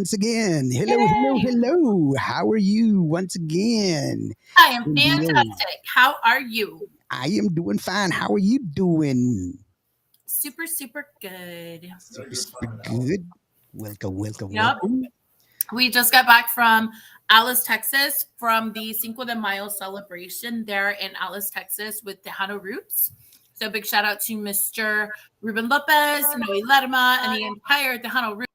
once again. Hello, hello, Yay! hello. How are you once again? I am Indio. fantastic. How are you? I am doing fine. How are you doing? Super, super good. Super, super good. Welcome, welcome, Yep. welcome. We just got back from Alice, Texas, from the Cinco de Mayo celebration there in Alice, Texas with Tejano Roots. So big shout out to Mr. Ruben Lopez, Noe Lerma, and the entire Tejano Roots.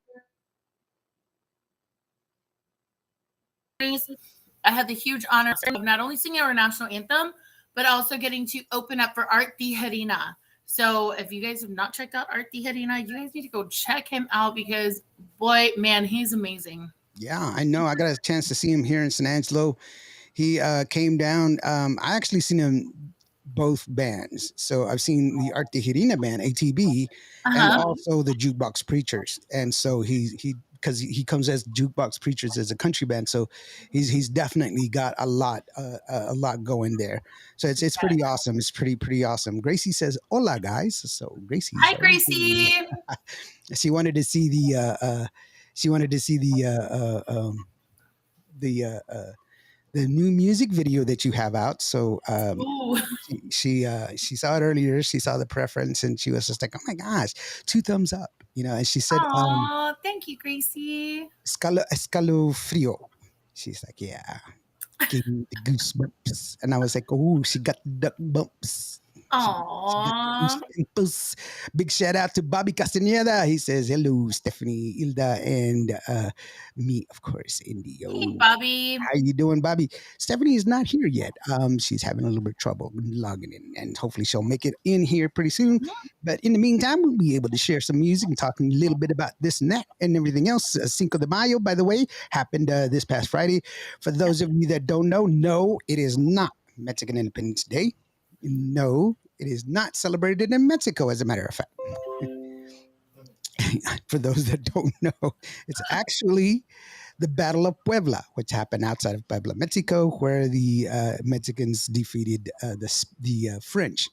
I had the huge honor of not only singing our national anthem, but also getting to open up for Art Tijerina. So if you guys have not checked out Art Tijerina, you guys need to go check him out because, boy, man, he's amazing. Yeah, I know. I got a chance to see him here in San Angelo. He came down. I actually seen him both bands. So I've seen the Art de Hirina band, ATB, and Uh-huh. also the Jukebox Preachers. And so he because he comes as Jukebox Preachers as a country band, so he's definitely got a lot going there. So it's pretty awesome. It's pretty awesome. Gracie says, "Hola, guys." So Gracie's Hi, Gracie. she wanted to see she wanted to see the the new music video that you have out. So Ooh. she saw it earlier. She saw the preference, and she was just like, "Oh my gosh, two thumbs up!" You know. And she said, Aw, thank you, Gracie. "Escalofrio." She's like, "Yeah, gave me the goosebumps," and I was like, "Oh, she got the duck bumps." She got the Aw. goosebumps. Big shout out to Bobby Castaneda. He says, "Hello, Stephanie, Ilda, and me, of course, Hey, Indio." Bobby. How you doing, Bobby? Stephanie is not here yet. She's having a little bit of trouble logging in, and hopefully she'll make it in here pretty soon. But in the meantime, we'll be able to share some music and talk a little bit about this and that and everything else. Cinco de Mayo, by the way, happened this past Friday. For those of you that don't know, no, it is not Mexican Independence Day. No, it is not celebrated in Mexico, as a matter of fact. For those that don't know, it's actually the Battle of Puebla, which happened outside of Puebla, Mexico, where the Mexicans defeated the French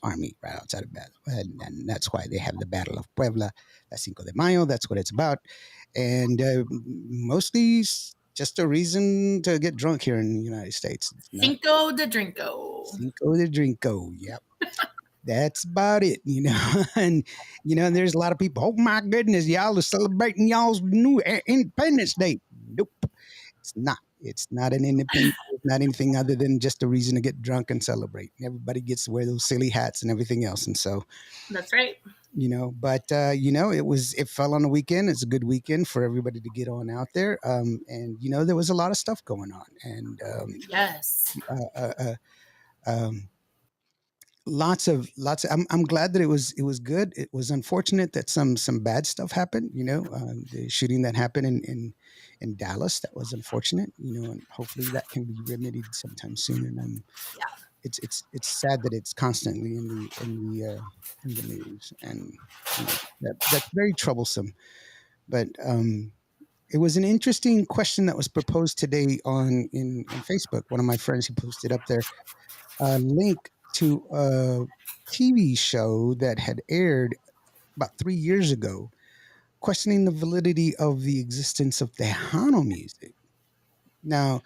army right outside of Puebla, and that's why they have the Battle of Puebla. That's Cinco de Mayo. That's what it's about, and mostly just a reason to get drunk here in the United States. It's not Cinco de Drinko. Cinco de Drinko. Yep. That's about it, you know. And and there's a lot of people. Oh my goodness, y'all are celebrating y'all's new Independence Day. Nope, it's not. It's not an independence. It's not anything other than just a reason to get drunk and celebrate. Everybody gets to wear those silly hats and everything else, and so That's right. But it fell on the weekend. It's a good weekend for everybody to get on out there. And there was a lot of stuff going on, and Yes. uh, uh, uh, um, lots of I'm glad that it was good. It was unfortunate that some bad stuff happened, the shooting that happened in Dallas. That was unfortunate, and hopefully that can be remedied sometime soon. And Yeah. it's sad that it's constantly in the news, and that's very troublesome. But it was an interesting question that was proposed today in Facebook. One of my friends, he posted up there a link to a TV show that had aired about 3 years ago, questioning the validity of the existence of Tejano music. Now,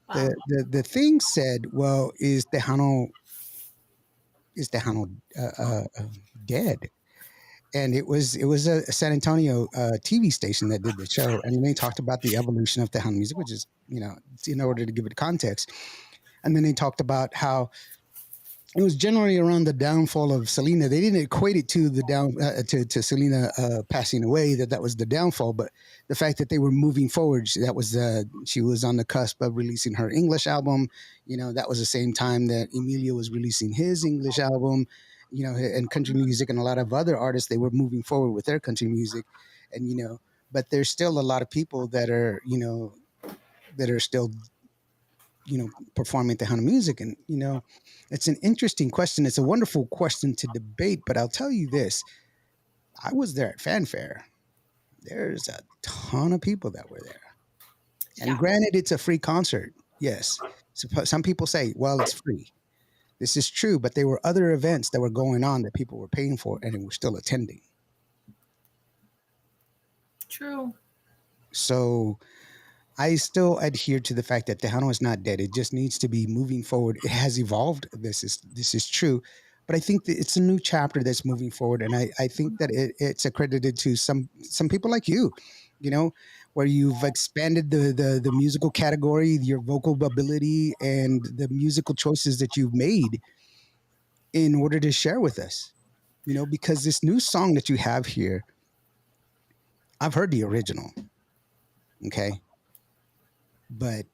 Wow. the thing said, well, is Tejano dead? And it was a San Antonio TV station that did the show, and they talked about the evolution of Tejano music, which is in order to give it context, and then they talked about how it was generally around the downfall of Selena. They didn't equate it to the to Selena passing away, that was the downfall, but the fact that they were moving forward. She was on the cusp of releasing her English album. That was the same time that Emilio was releasing his English album. And country music and a lot of other artists, they were moving forward with their country music, and but there's still a lot of people that are still performing Tejano music. And, it's an interesting question. It's a wonderful question to debate, but I'll tell you this. I was there at Fanfare. There's a ton of people that were there. And Yeah. granted, it's a free concert. Yes. Some people say, well, it's free. This is true, but there were other events that were going on that people were paying for and they were still attending. True. So I still adhere to the fact that Tejano is not dead. It just needs to be moving forward. It has evolved. This is true, but I think that it's a new chapter that's moving forward, and I think that it's accredited to some people like you know, where you've expanded the musical category, your vocal ability, and the musical choices that you've made in order to share with us. Because this new song that you have here, I've heard the original, okay, but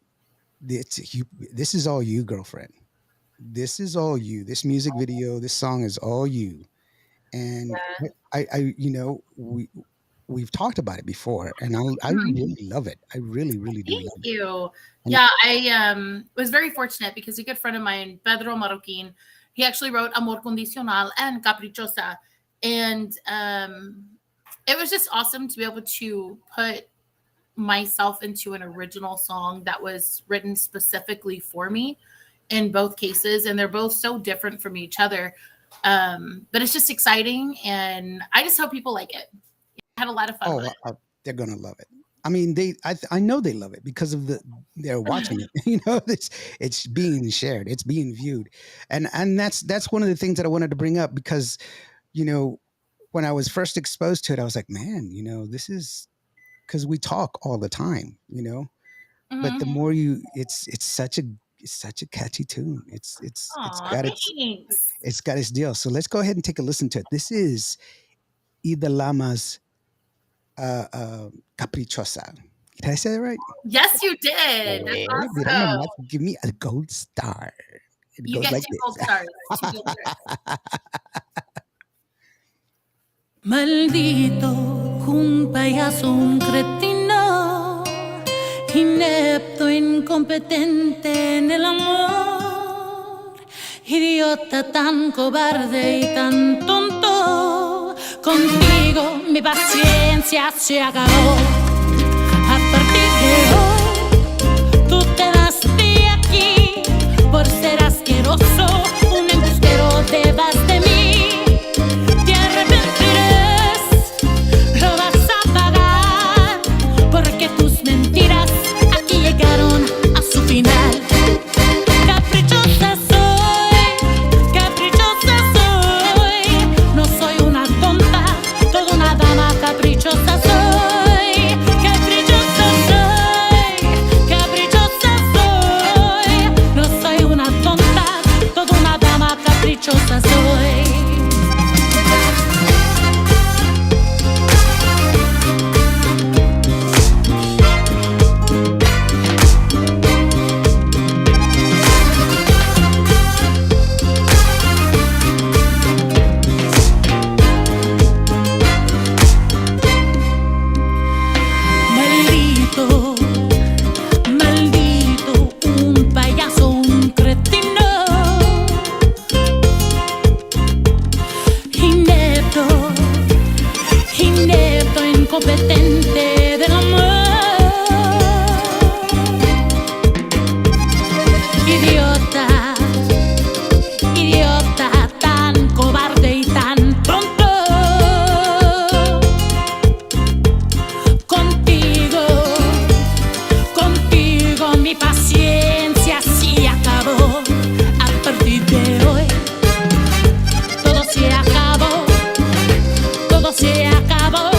this is all you, girlfriend. This is all you. This music video, this song is all you. And Yeah. we've talked about it before, and I Mhm. really love it. I really, really do Thank love it. you. And Yeah, I was very fortunate because a good friend of mine, Pedro Marroquin, he actually wrote Amor Condicional and Caprichosa. And it was just awesome to be able to put myself into an original song that was written specifically for me in both cases. And they're both so different from each other. But it's just exciting. And I just hope people like it. I had a lot of fun with oh, they're gonna love it. I mean, I know they love it because of they're watching it. it. It's being shared, it's being viewed, and that's one of the things that I wanted to bring up because you know when I was first exposed to it, I was like, man, this is because we talk all the time, but the Mhm. more it's such a catchy tune. It's Aw, got thanks. its deal. So let's go ahead and take a listen to it. This is Ida Lama's Caprichosa. Did I say that right? Yes, you did. That's Eh, mira awesome. nomás, give me a gold star. It You goes get like two this. gold stars. Two gold stars. Maldito, un payaso, un cretino, inepto, incompetente en el amor, idiota tan cobarde y tan tonto, contigo mi paciencia se acabó. A partir de hoy, tú te vas de aquí por ser asqueroso, un embustero te vas de mí. Te arrepentirás, lo vas a pagar, porque tus mentiras aquí llegaron a su final. Caprichosa soy, no soy una tonta, toda una dama caprichosa soy. Caprichosa soy, no soy una tonta, toda una dama caprichosa soy. Maldito, maldito, un payaso, un cretino, inepto, inepto, incompetente del amor, idiota, idiota, tan cobarde y tan tonto. Contigo mi paciencia sí acabó. A partir de hoy, todo se acabó, todo se acabó.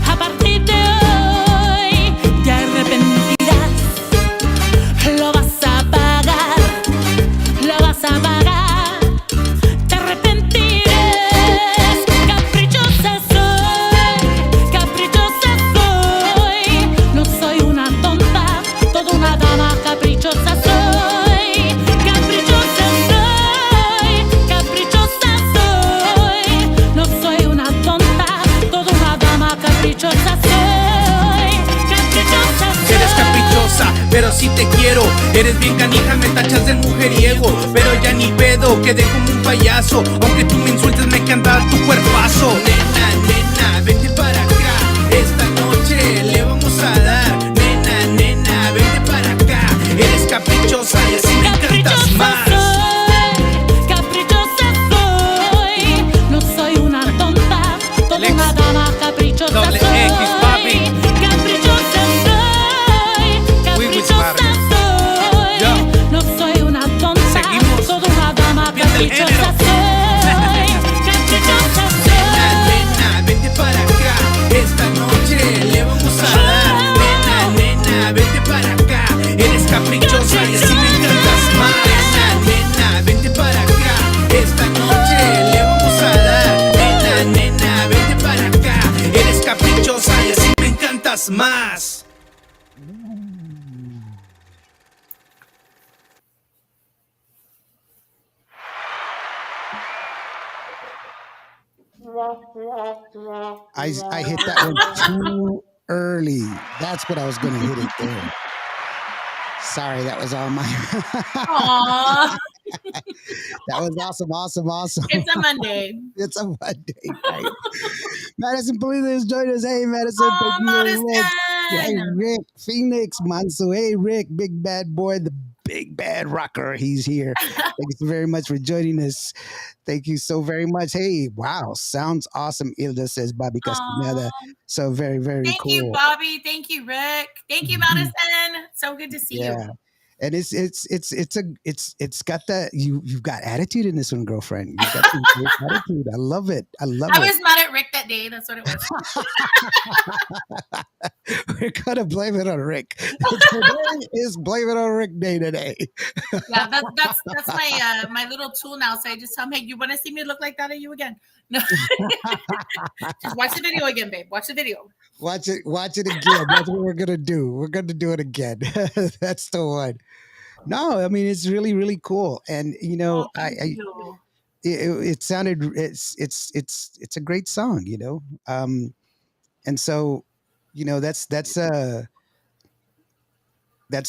A partir de hoy, te arrepentirás, lo vas a pagar, lo vas a pagar. Te arrepentirás. Caprichosa soy, no soy una tonta, toda una dama caprichosa soy. Caprichosa soy, no soy una tonta, toda una dama caprichosa soy. Caprichosa soy. Eres caprichosa, pero si te quiero. Eres bien canija, me tachas de mujeriego, pero ya ni pedo, quedé como un payaso. Aunque tú me insultes, me encanta tu cuerpazo. Nena, nena, vente para acá. Esta noche le vamos a dar. Nena, nena, vente para acá. Eres caprichosa y así me encantas más. Caprichosa soy, no soy una tonta, toda Lex, una dama caprichosa doble soy. X, papi. Caprichosa más. I hit that one too early. That's what I was gonna hit it there. Sorry, that was all my. Aw, That was awesome, awesome, awesome. it's a Monday. It's a Monday night. Madison Police joined us. Hey, Madison, thank Oh, you very much. Hey, Madison. Rick Phoenix Manso. Hey, Rick, big bad boy, the big bad rocker. He's here. Thank you so very much for joining us. Thank you so very much. Hey, wow, sounds awesome. Ilda says Bobby Castaneda. Aw. So very, very Thank you, cool. Bobby. Thank you, Rick. Thank you, Madison. So good to see you. Yeah. And it's got that you've got attitude in this one, girlfriend. You've got some great attitude. I love it. I love I it. was mad at Rick that day. That's what it was. We're gonna blame it on Rick. Today is blame it on Rick day today. Yeah, that's my my little tool now. So I just tell him, hey, you want to see me look like that at you again? No, just watch the video again, babe. Watch the video. Watch it again. That's what we're gonna do. We're gonna do it again. That's the one. No, I mean it's really, really cool. And you know, Oh, thank you. it sounded it's a great song, you know. And so, you know, that's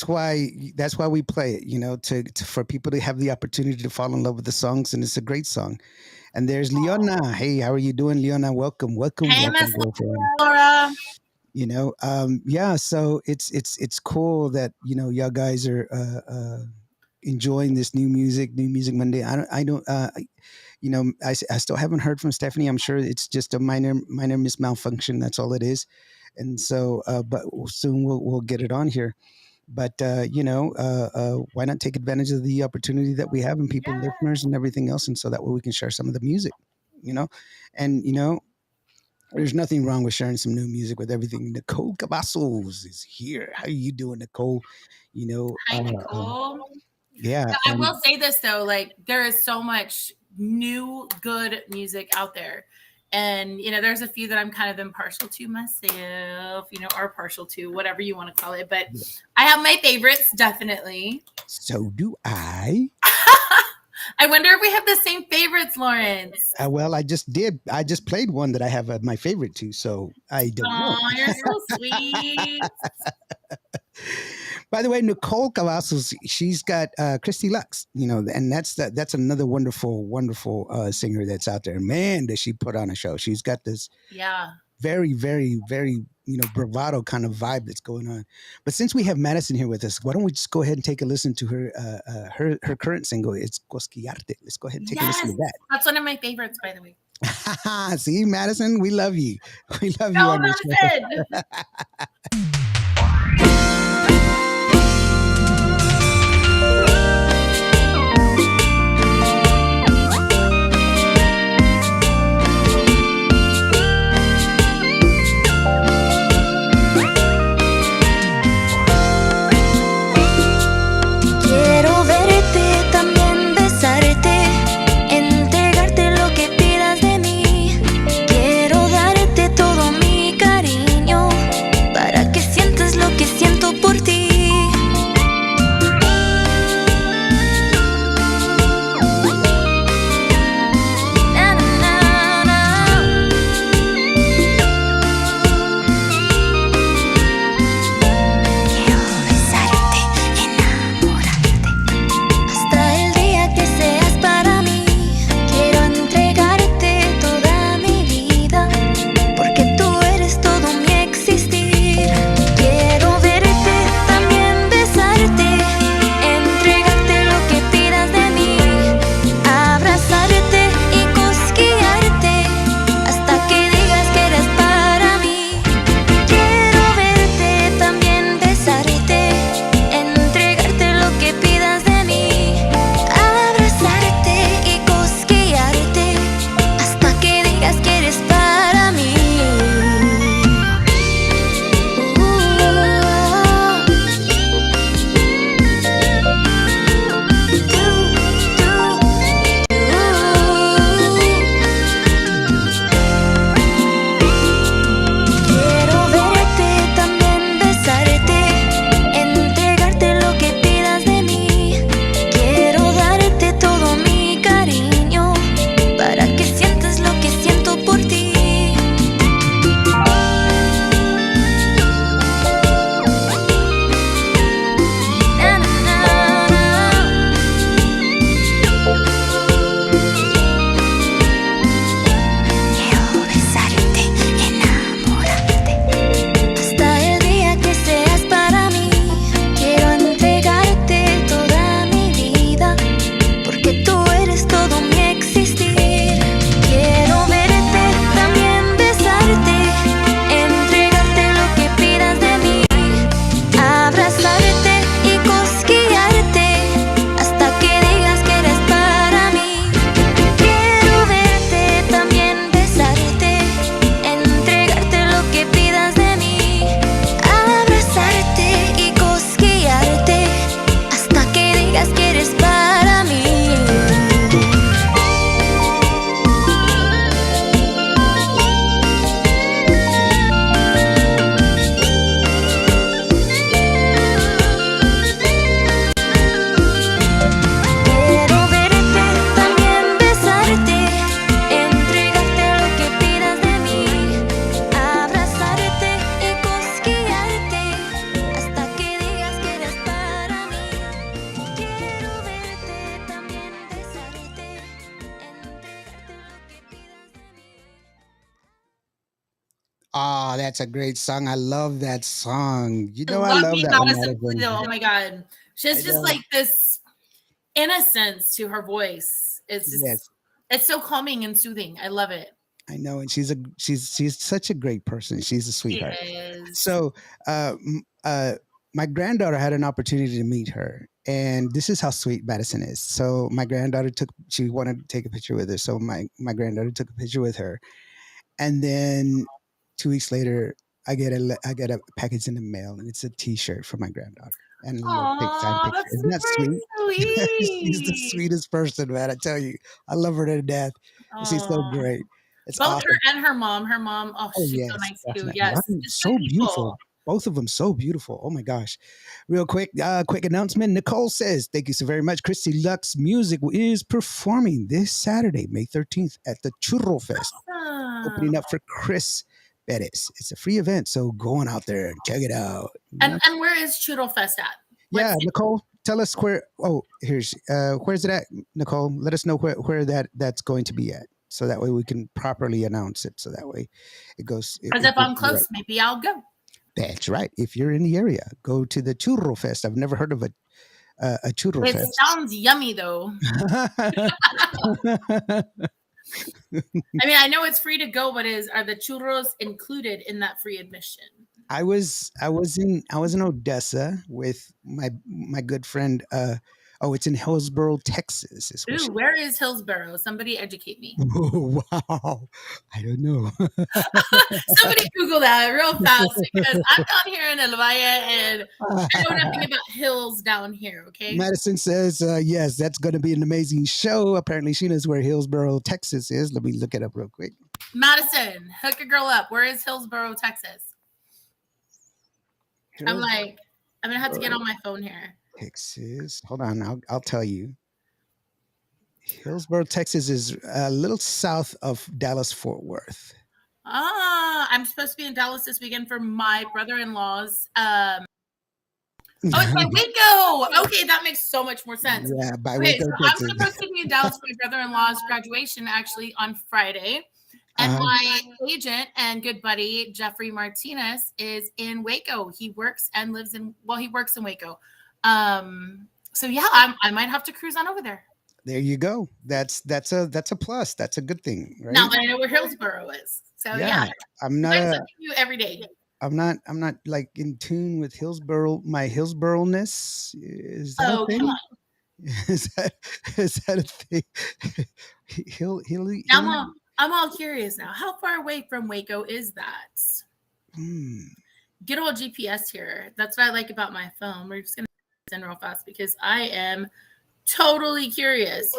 why we play it, you know, to for people to have the opportunity to fall in love with the songs, and it's a great song. And there's Leona. Hey, how are you doing, Leona? Welcome, welcome, Hey, welcome, Miss girlfriend. Laura. You know, yeah. So it's cool that you know y'all guys are enjoying this new music Monday. You know, I still haven't heard from Stephanie. I'm sure it's just a minor malfunction. That's all it is. And so, but soon we'll get it on here. But you know, why not take advantage of the opportunity that we have and people, listeners, and everything else, and so that way we can share some of the music, you know, and you know, there's nothing wrong with sharing some new music with everything. Nicole Cavazos is here. How are you doing, Nicole? You know, Hi, Nicole. yeah. Now, I will say this though, like there is so much new good music out there. And you know, there's a few that I'm kind of impartial to myself, you know, or partial to, whatever you want to call it. But I have my favorites, definitely. So do I. I wonder if we have the same favorites, Lawrence. Well, I just did. I just played one that I have my favorite to, so I don't know. Oh, you're so sweet. By the way, Nicole Cavazos, she's got Christy Lux, you know, and that's another wonderful singer that's out there. Man, does she put on a show. She's got this very, very, very, you know, bravado kind of vibe that's going on. But since we have Madison here with us, why don't we just go ahead and take a listen to her her current single? It's Cosquillarte. Let's go ahead and take a listen to that. That's one of my favorites, by the way. See, Madison, we love you. We love you. No, On this Madison. Quiero verte, también besarte, entregarte lo que pidas de mí. Quiero darte todo mi cariño para que sientas Oh, that's a great song. I love that song. You I know, I love love me that one, Madison Madison. Toledo. Oh my god, she I has just know. like this innocence to her voice. It's just Yes, it's so calming and soothing. I love it. I know, and she's such a great person. She's a She sweetheart. is. So, my granddaughter had an opportunity to meet her, and this is how sweet Madison is. So, my granddaughter she wanted to take a picture with her. So, my granddaughter took a picture with her, and then 2 weeks later, I get a package in the mail, and it's a T-shirt for my granddaughter and a little fan Oh, picture. that's Isn't that sweet? super She's the sweet. sweetest person, man. I tell you, I love her to death. She's so Oh, great. It's both her awesome. and her mom. Her mom, oh, Oh she's so yes, nice too. definitely. I Yes, mean, just good so people. beautiful. Both of them so beautiful. Oh my gosh. Real quick announcement. Nicole says, thank you so very much. Christy Lux Music is performing this Saturday, May 13th at the Churro Fest, opening up for Chris Bettis. It's a free event, so go on out there and check it out. And where is Churro Fest at? Yeah, Nicole, tell us where. Oh, where's it at, Nicole? Let us know where that's going to be at, so that way we can properly announce it. So that way it goes. Because if I'm close, maybe I'll go. That's right. If you're in the area, go to the Churro Fest. I've never heard of a Churro It Fest. sounds yummy though. I mean, I know it's free to go, but are the churros included in that free admission? I was in Odessa with my good friend. It's in Hillsboro, Texas. Ooh, where is Hillsboro? Somebody educate me. Oh, wow, I don't know. Somebody Google that real fast because I'm down here in El Valle and I know nothing about hills down here. Okay. Madison says yes, that's going to be an amazing show. Apparently, she knows where Hillsboro, Texas is. Let me look it up real quick. Madison, hook a girl up. Where is Hillsboro, Texas? I'm gonna have to get on my phone here. Texas. Hold on, I'll tell you. Hillsboro, Texas is a little south of Dallas Fort Worth. I'm supposed to be in Dallas this weekend for my brother-in-law's. Oh, it's by Waco. Okay, that makes so much more sense. Yeah, by Waco. Waco, So I'm Texas. supposed to be in Dallas for my brother-in-law's graduation actually on Friday. And my agent and good buddy, Jeffrey Martinez, is in Waco. He works and lives he works in Waco. So yeah, I might have to cruise on over there. There you go. That's a plus. That's a good thing, right? Now that I know where Hillsboro is. So yeah. I'm not you every day. I'm not like in tune with Hillsboro, my Hillsboro-ness. Is that a thing? Come on. Is that a thing? Hilly. I'm all curious now. How far away from Waco is that? Good old GPS here. That's what I like about my phone. We're just gonna send real fast because I am totally curious.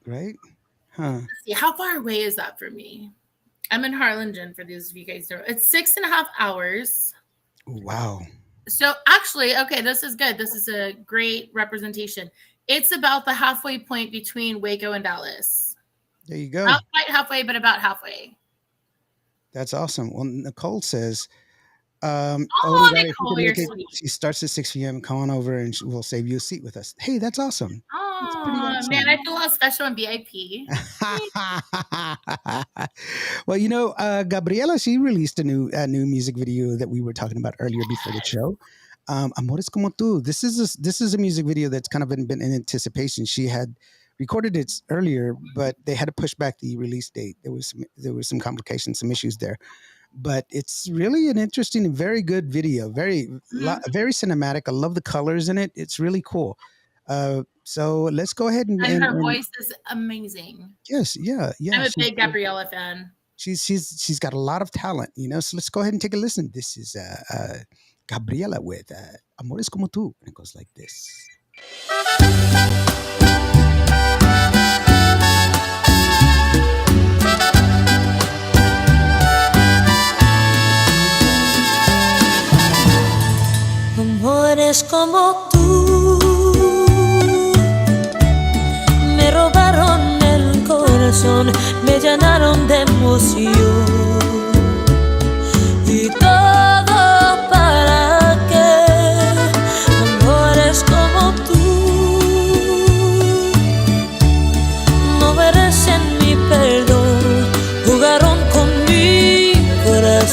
Right? Huh. Let's see, how far away is that for me? I'm in Harlingen for these of you guys. It's 6.5 hours. Wow. So actually, okay, this is good. This is a great representation. It's about the halfway point between Waco and Dallas. There you go. Not quite halfway, but about halfway. That's awesome. Well, Nicole says, Nicole, you're sweet. She starts at 6 p.m. Come on over and we'll save you a seat with us. Hey, that's awesome. Oh, man, I feel all special in VIP. Well, Gabriela, she released a new music video that we were talking about earlier before the show. Amores como tú. This is a music video that's kind of been in anticipation. She had recorded it earlier, but they had to push back the release date. There was some complications, some issues there. But it's really an interesting and very good video. Very cinematic. I love the colors in it. It's really cool. So let's go ahead and her voice is amazing. Yes, yeah. I'm a big Gabriela fan. She's got a lot of talent, so let's go ahead and take a listen. This is Gabriela with Amores como tú, and it goes like this. Amores como tú me robaron el corazón, me llenaron de emoción y todo para que amores como tú no merecen mi perdón, jugaron con mi corazón.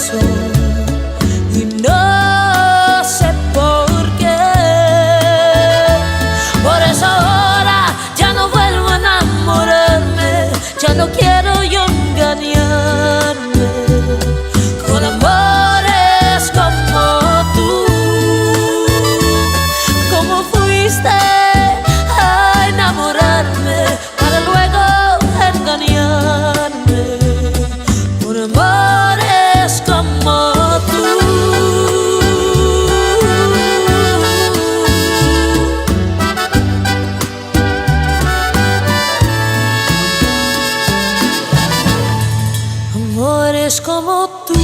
ya no quiero yo engañarme con amores como tú. ¿Cómo fuiste a enamorarme para luego engañarme con amores como tú? Amores como tú,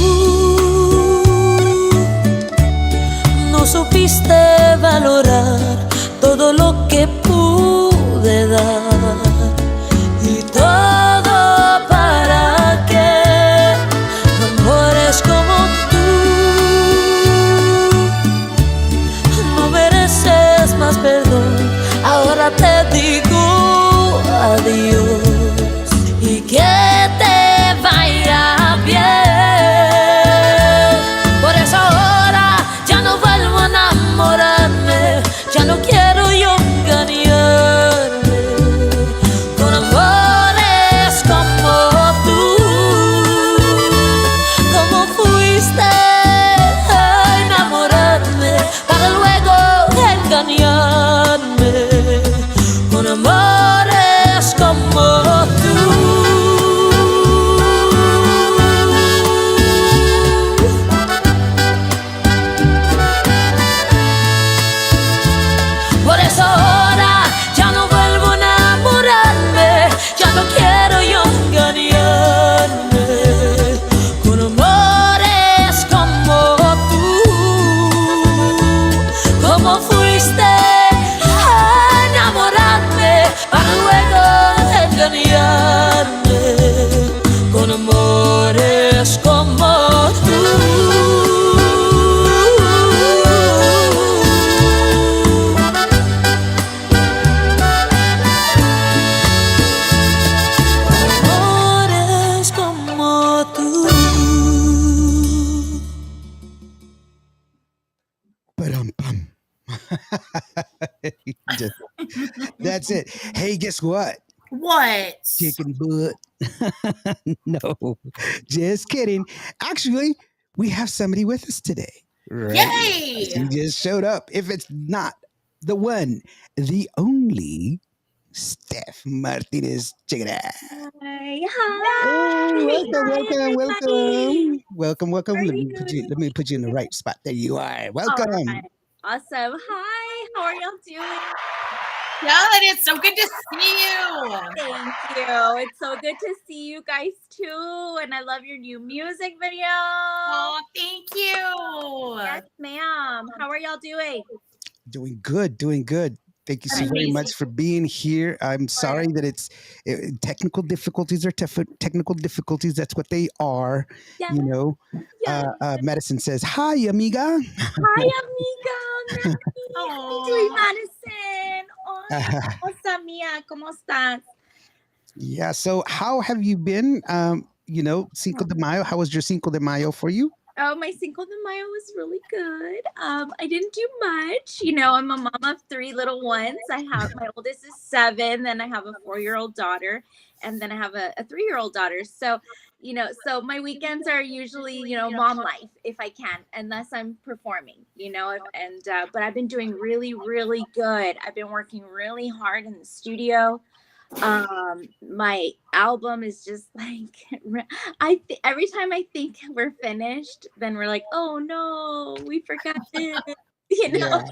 no supiste valorar todo lo que pude dar. Y todo para qué. Amores como tú, no mereces más perdón. Ahora te digo adiós y que te vaya bien. Por eso ahora ya no vuelvo a enamorarme, ya no quiero yo engañarme con amores como tú. ¿Cómo fuiste a enamorarme para luego engañarme con amores como tú? Por eso ahora ya no vuelvo a enamorarme, ya no quiero yo engañarme con amores como tú. ¿Cómo fuiste a enamorarme para luego engañarme con amores como tú? Amores como tú. Ba-dum, bum. Just- that's it. Hey, guess what? What? Chicken butt. No, just kidding. Actually, we have somebody with us today. Right? Yay! She just showed up. If it's not the one, the only Steff Martinez. Check it out. Hi, Oh, welcome, hi, welcome, everybody. welcome, welcome. How are Let me you? put you in the right spot. There you are. All Welcome. right, awesome. Hi, how are y'all doing? Good. It's so good to see you. Thank you. It's so good to see you guys too, and I love your new music video. Oh, thank you. Yes, ma'am. How are y'all doing? Doing good, doing good. Thank you so very Amazing. much for being here. I'm sorry that technical difficulties are technical difficulties. That's what they are. Yes, You know, yes. Madison says, "Hi, amiga." Hi, amiga. How are you doing, Madison? Hola, mía. ¿Cómo estás? Yeah. So, how have you been? Cinco de Mayo. How was your Cinco de Mayo for you? Oh, my Cinco de Mayo was really good. I didn't do much. You know, I'm a mom of 3 little ones. I have my oldest is 7, then I have a 4-year-old daughter, and then I have a 3-year-old daughter. So, so my weekends are usually, mom life if I can, unless I'm performing, but I've been doing really, really good. I've been working really hard in the studio. My album is just like every time I think we're finished, then we're like, oh no, we forgot this. Yeah.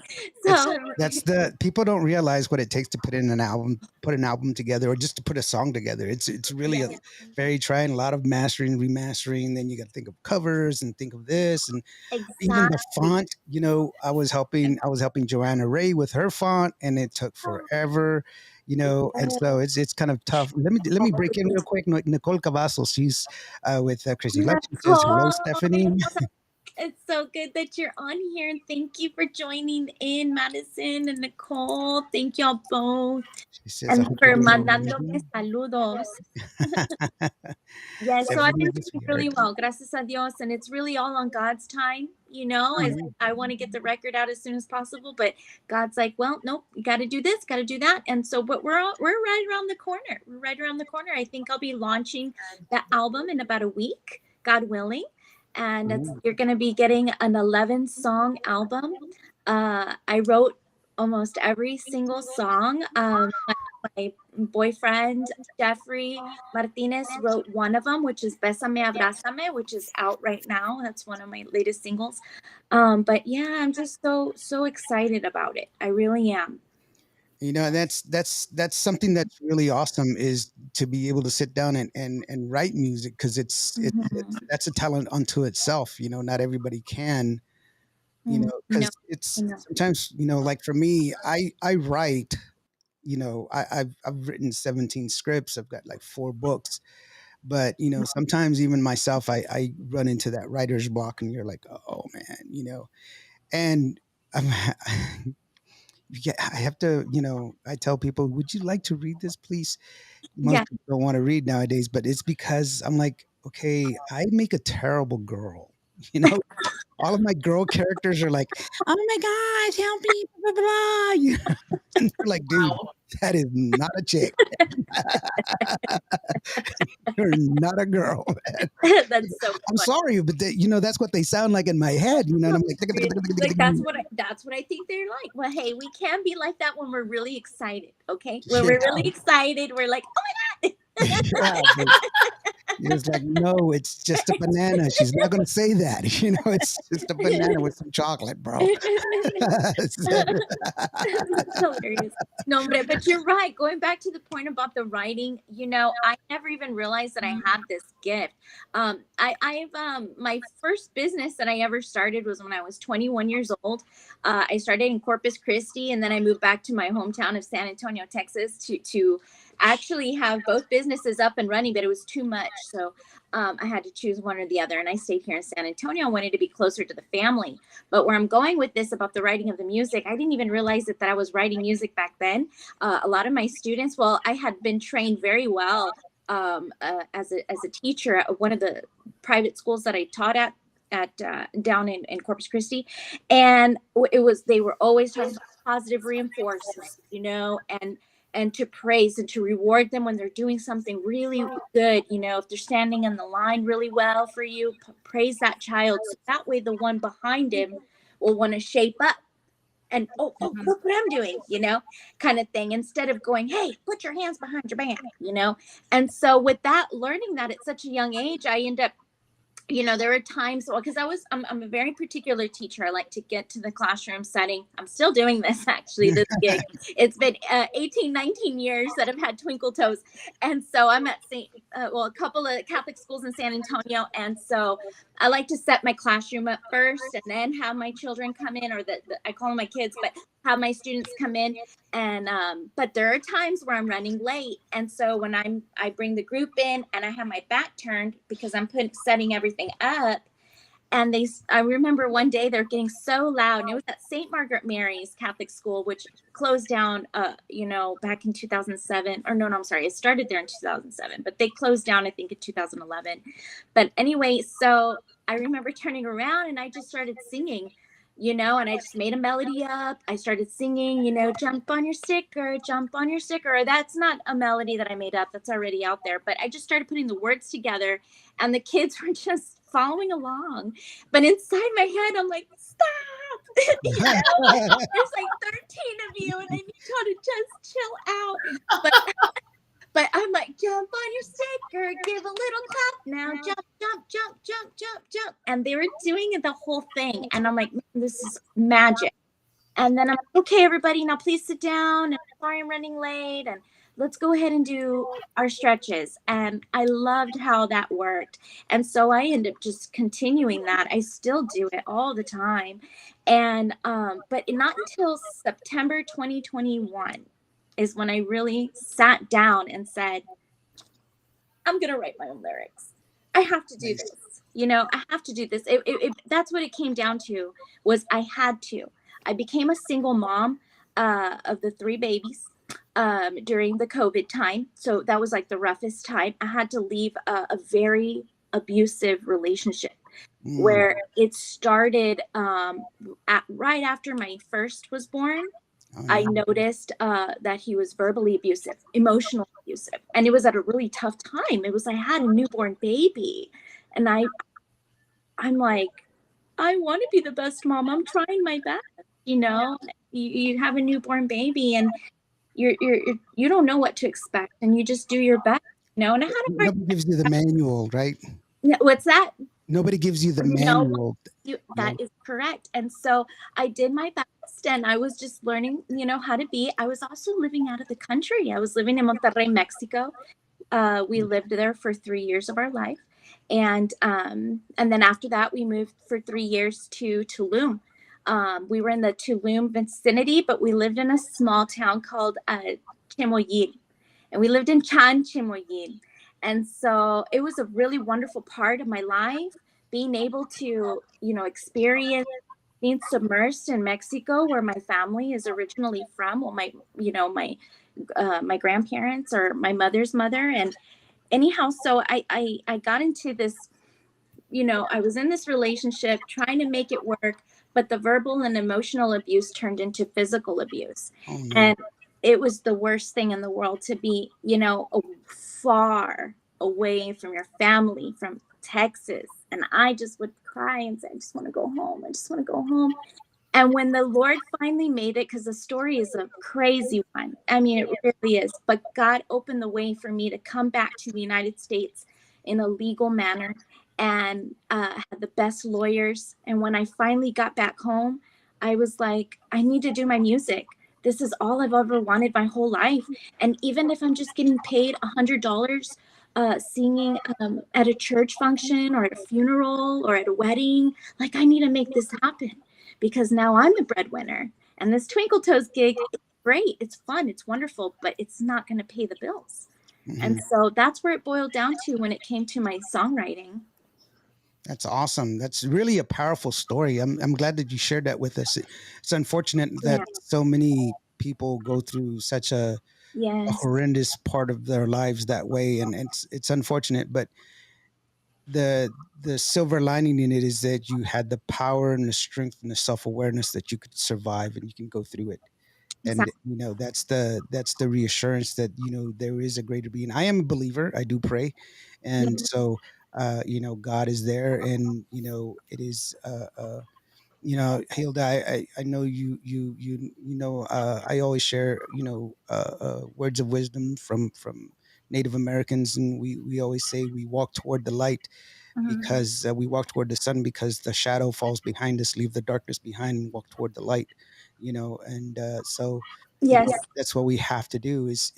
So That's the people don't realize what it takes to put an album together, or just to put a song together. It's really a very trying. A lot of mastering, remastering. Then you got to think of covers and think of this, and even the exactly. font. I was helping Joanna Ray with her font, and it took forever. And so it's kind of tough. Let me break in real quick. Nicole Cavazos, she's with Crazy Love. She says hello, Nicole, Stephanie. It's so good that you're on here. And thank you for joining in, Madison and Nicole. Thank y'all both. She says, I And hope you're for doing mandándome saludos. Yes, so I've been doing really well, gracias a Dios, and it's really all on God's time, you know. As I want to get the record out as soon as possible, but God's like, well, nope, you got to do this, got to do that, and so, but we're right around the corner. We're right around the corner. I think I'll be launching the album in about a week, God willing, and you're going to be getting an 11-song album. I wrote almost every single song. My boyfriend Jeffrey Martinez wrote one of them, which is Bésame Abrázame, which is out right now. That's one of my latest singles. But yeah, I'm just so excited about it. I really am. You know, that's something that's really awesome, is to be able to sit down and write music, because it's that's a talent unto itself. You know, not everybody can. You know, No, because it's no. sometimes, you know, like for me, I write. You know, I've written 17 scripts. I've got like 4 books. But you know, sometimes even myself, I run into that writer's block, and you're like, oh man, you know, and I'm, yeah, I have to, you know, I tell people, would you like to read this, please? Most Yeah. people don't want to read nowadays, but it's because I'm like, okay, I make a terrible girl. You know, all of my girl characters are like, oh my gosh, help me, blah, blah, blah. You know? And they're like, dude, that is not a chick. You're not a girl. That's so I'm funny. sorry, but you know, that's what they sound like in my head. You know, and I'm like, Like that's what I think they're like. Well, hey, we can be like that when we're really excited. Okay, when yeah, we're really excited, we're like, oh my god. yeah, but it's like, no, it's just a banana. She's not going to say that. You know, it's just a banana with some chocolate, bro. That's hilarious. No, but you're right. Going back to the point about the writing, you know, I never even realized that I had this gift. I've my first business that I ever started was when I was 21 years old. I started in Corpus Christi, and then I moved back to my hometown of San Antonio, Texas, to actually have both businesses up and running, but it was too much. So I had to choose one or the other, and I stayed here in San Antonio. I wanted to be closer to the family. But where I'm going with this about the writing of the music, I didn't even realize that I was writing music back then. A lot of my students, well, I had been trained very well as a teacher at one of the private schools that I taught at down in Corpus Christi, and they were always talking about positive reinforcement, you know, and to praise and to reward them when they're doing something really good. You know, if they're standing in the line really well for you, praise that child. So that way the one behind him will want to shape up and, oh, look what I'm doing, you know, kind of thing, instead of going, hey, put your hands behind your back, you know. And so with that, learning that at such a young age, I end up, you know, there are times, well, because I'm a very particular teacher. I like to get to the classroom setting. I'm still doing this, actually, this gig. It's been 18, 19 years that I've had twinkle toes. And so I'm at a couple of Catholic schools in San Antonio. And so I like to set my classroom up first and then have my children come in, or I call them my kids, but have my students come in. And but there are times where I'm running late, and so when I bring the group in and I have my back turned because I'm setting everything up, and I remember one day they're getting so loud, and it was at St. Margaret Mary's Catholic School, which closed down you know, back in 2007, or no, I'm sorry, it started there in 2007, but they closed down I think in 2011. But anyway, so I remember turning around and I just started singing, you know, and I just made a melody up. I started singing, you know, jump on your sticker, jump on your sticker. That's not a melody that I made up. That's already out there. But I just started putting the words together, and the kids were just following along. But inside my head, I'm like, stop. You know? There's like 13 of you, and I need y'all to just chill out. But I'm like, jump on your sticker, give a little clap now, jump, jump, jump, jump, jump, jump. And they were doing the whole thing. And I'm like, this is magic. And then I'm like, okay, everybody, now please sit down. And sorry I'm running late. And let's go ahead and do our stretches. And I loved how that worked. And so I ended up just continuing that. I still do it all the time. And but not until September 2021 is when I really sat down and said, I'm going to write my own lyrics. I have to do Nice. this. I have to do this. That's what it came down to, was I had to. I became a single mom of the 3 babies during the COVID time. So that was like the roughest time. I had to leave a very abusive relationship Mm. where it started right after my first was born. Oh, I no. noticed that he was verbally abusive, emotionally abusive, and it was at a really tough time. It was, I had a newborn baby, and I'm like, I want to be the best mom. I'm trying my best. You have a newborn baby, and you don't know what to expect, and you just do your best. And I had a hard. Nobody gives you the manual, right? Yeah, what's that? Nobody gives you the No, manual. that is correct. And so I did my best, and I was just learning, how to be. I was also living out of the country. I was living in Monterrey, Mexico. We lived there for 3 years of our life. And then after that, we moved for 3 years to Tulum. We were in the Tulum vicinity, but we lived in a small town called Chimoyil. And we lived in Chan Chimoyil. And so it was a really wonderful part of my life, being able to, experience being submersed in Mexico, where my family is originally from. Well, my grandparents or my mother's mother. And anyhow, so I got into this, I was in this relationship trying to make it work, but the verbal and emotional abuse turned into physical abuse. Oh, no. And it was the worst thing in the world to be, far away from your family, from Texas. And I just would cry and say, I just want to go home. I just want to go home. And when the Lord finally made it, because the story is a crazy one. I mean, it really is. But God opened the way for me to come back to the United States in a legal manner, and had the best lawyers. And when I finally got back home, I was like, I need to do my music. This is all I've ever wanted my whole life. And even if I'm just getting paid $100 singing at a church function or at a funeral or at a wedding, like, I need to make this happen, because now I'm the breadwinner. And this Twinkle Toes gig is great. It's fun. It's wonderful, but it's not going to pay the bills. Mhm. And so that's where it boiled down to when it came to my songwriting. That's awesome. That's really a powerful story. I'm glad that you shared that with us. It's unfortunate that Yeah. so many people go through such a Yes. horrendous part of their lives that way, and it's unfortunate. But the silver lining in it is that you had the power and the strength and the self awareness that you could survive and you can go through it. And Exactly. that's the reassurance that there is a greater being. I am a believer. I do pray, Yeah. and so God is there, and it is Hilda, I know I always share words of wisdom from Native Americans, and we always say we walk toward the light Mhm. because we walk toward the sun because the shadow falls behind us, leave the darkness behind, and walk toward the light. And so Yes. that's what we have to do is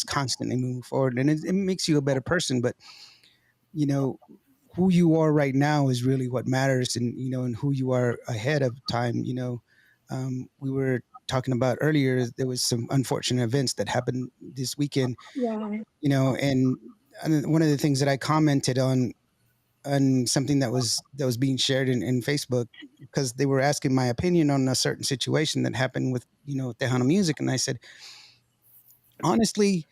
constantly move forward, and it makes you a better person. But you know who you are right now is really what matters, and who you are ahead of time. We were talking about earlier, there was some unfortunate events that happened this weekend, Yeah. and one of the things that I commented on something that was being shared in Facebook, because they were asking my opinion on a certain situation that happened with Tejano music, and I said honestly,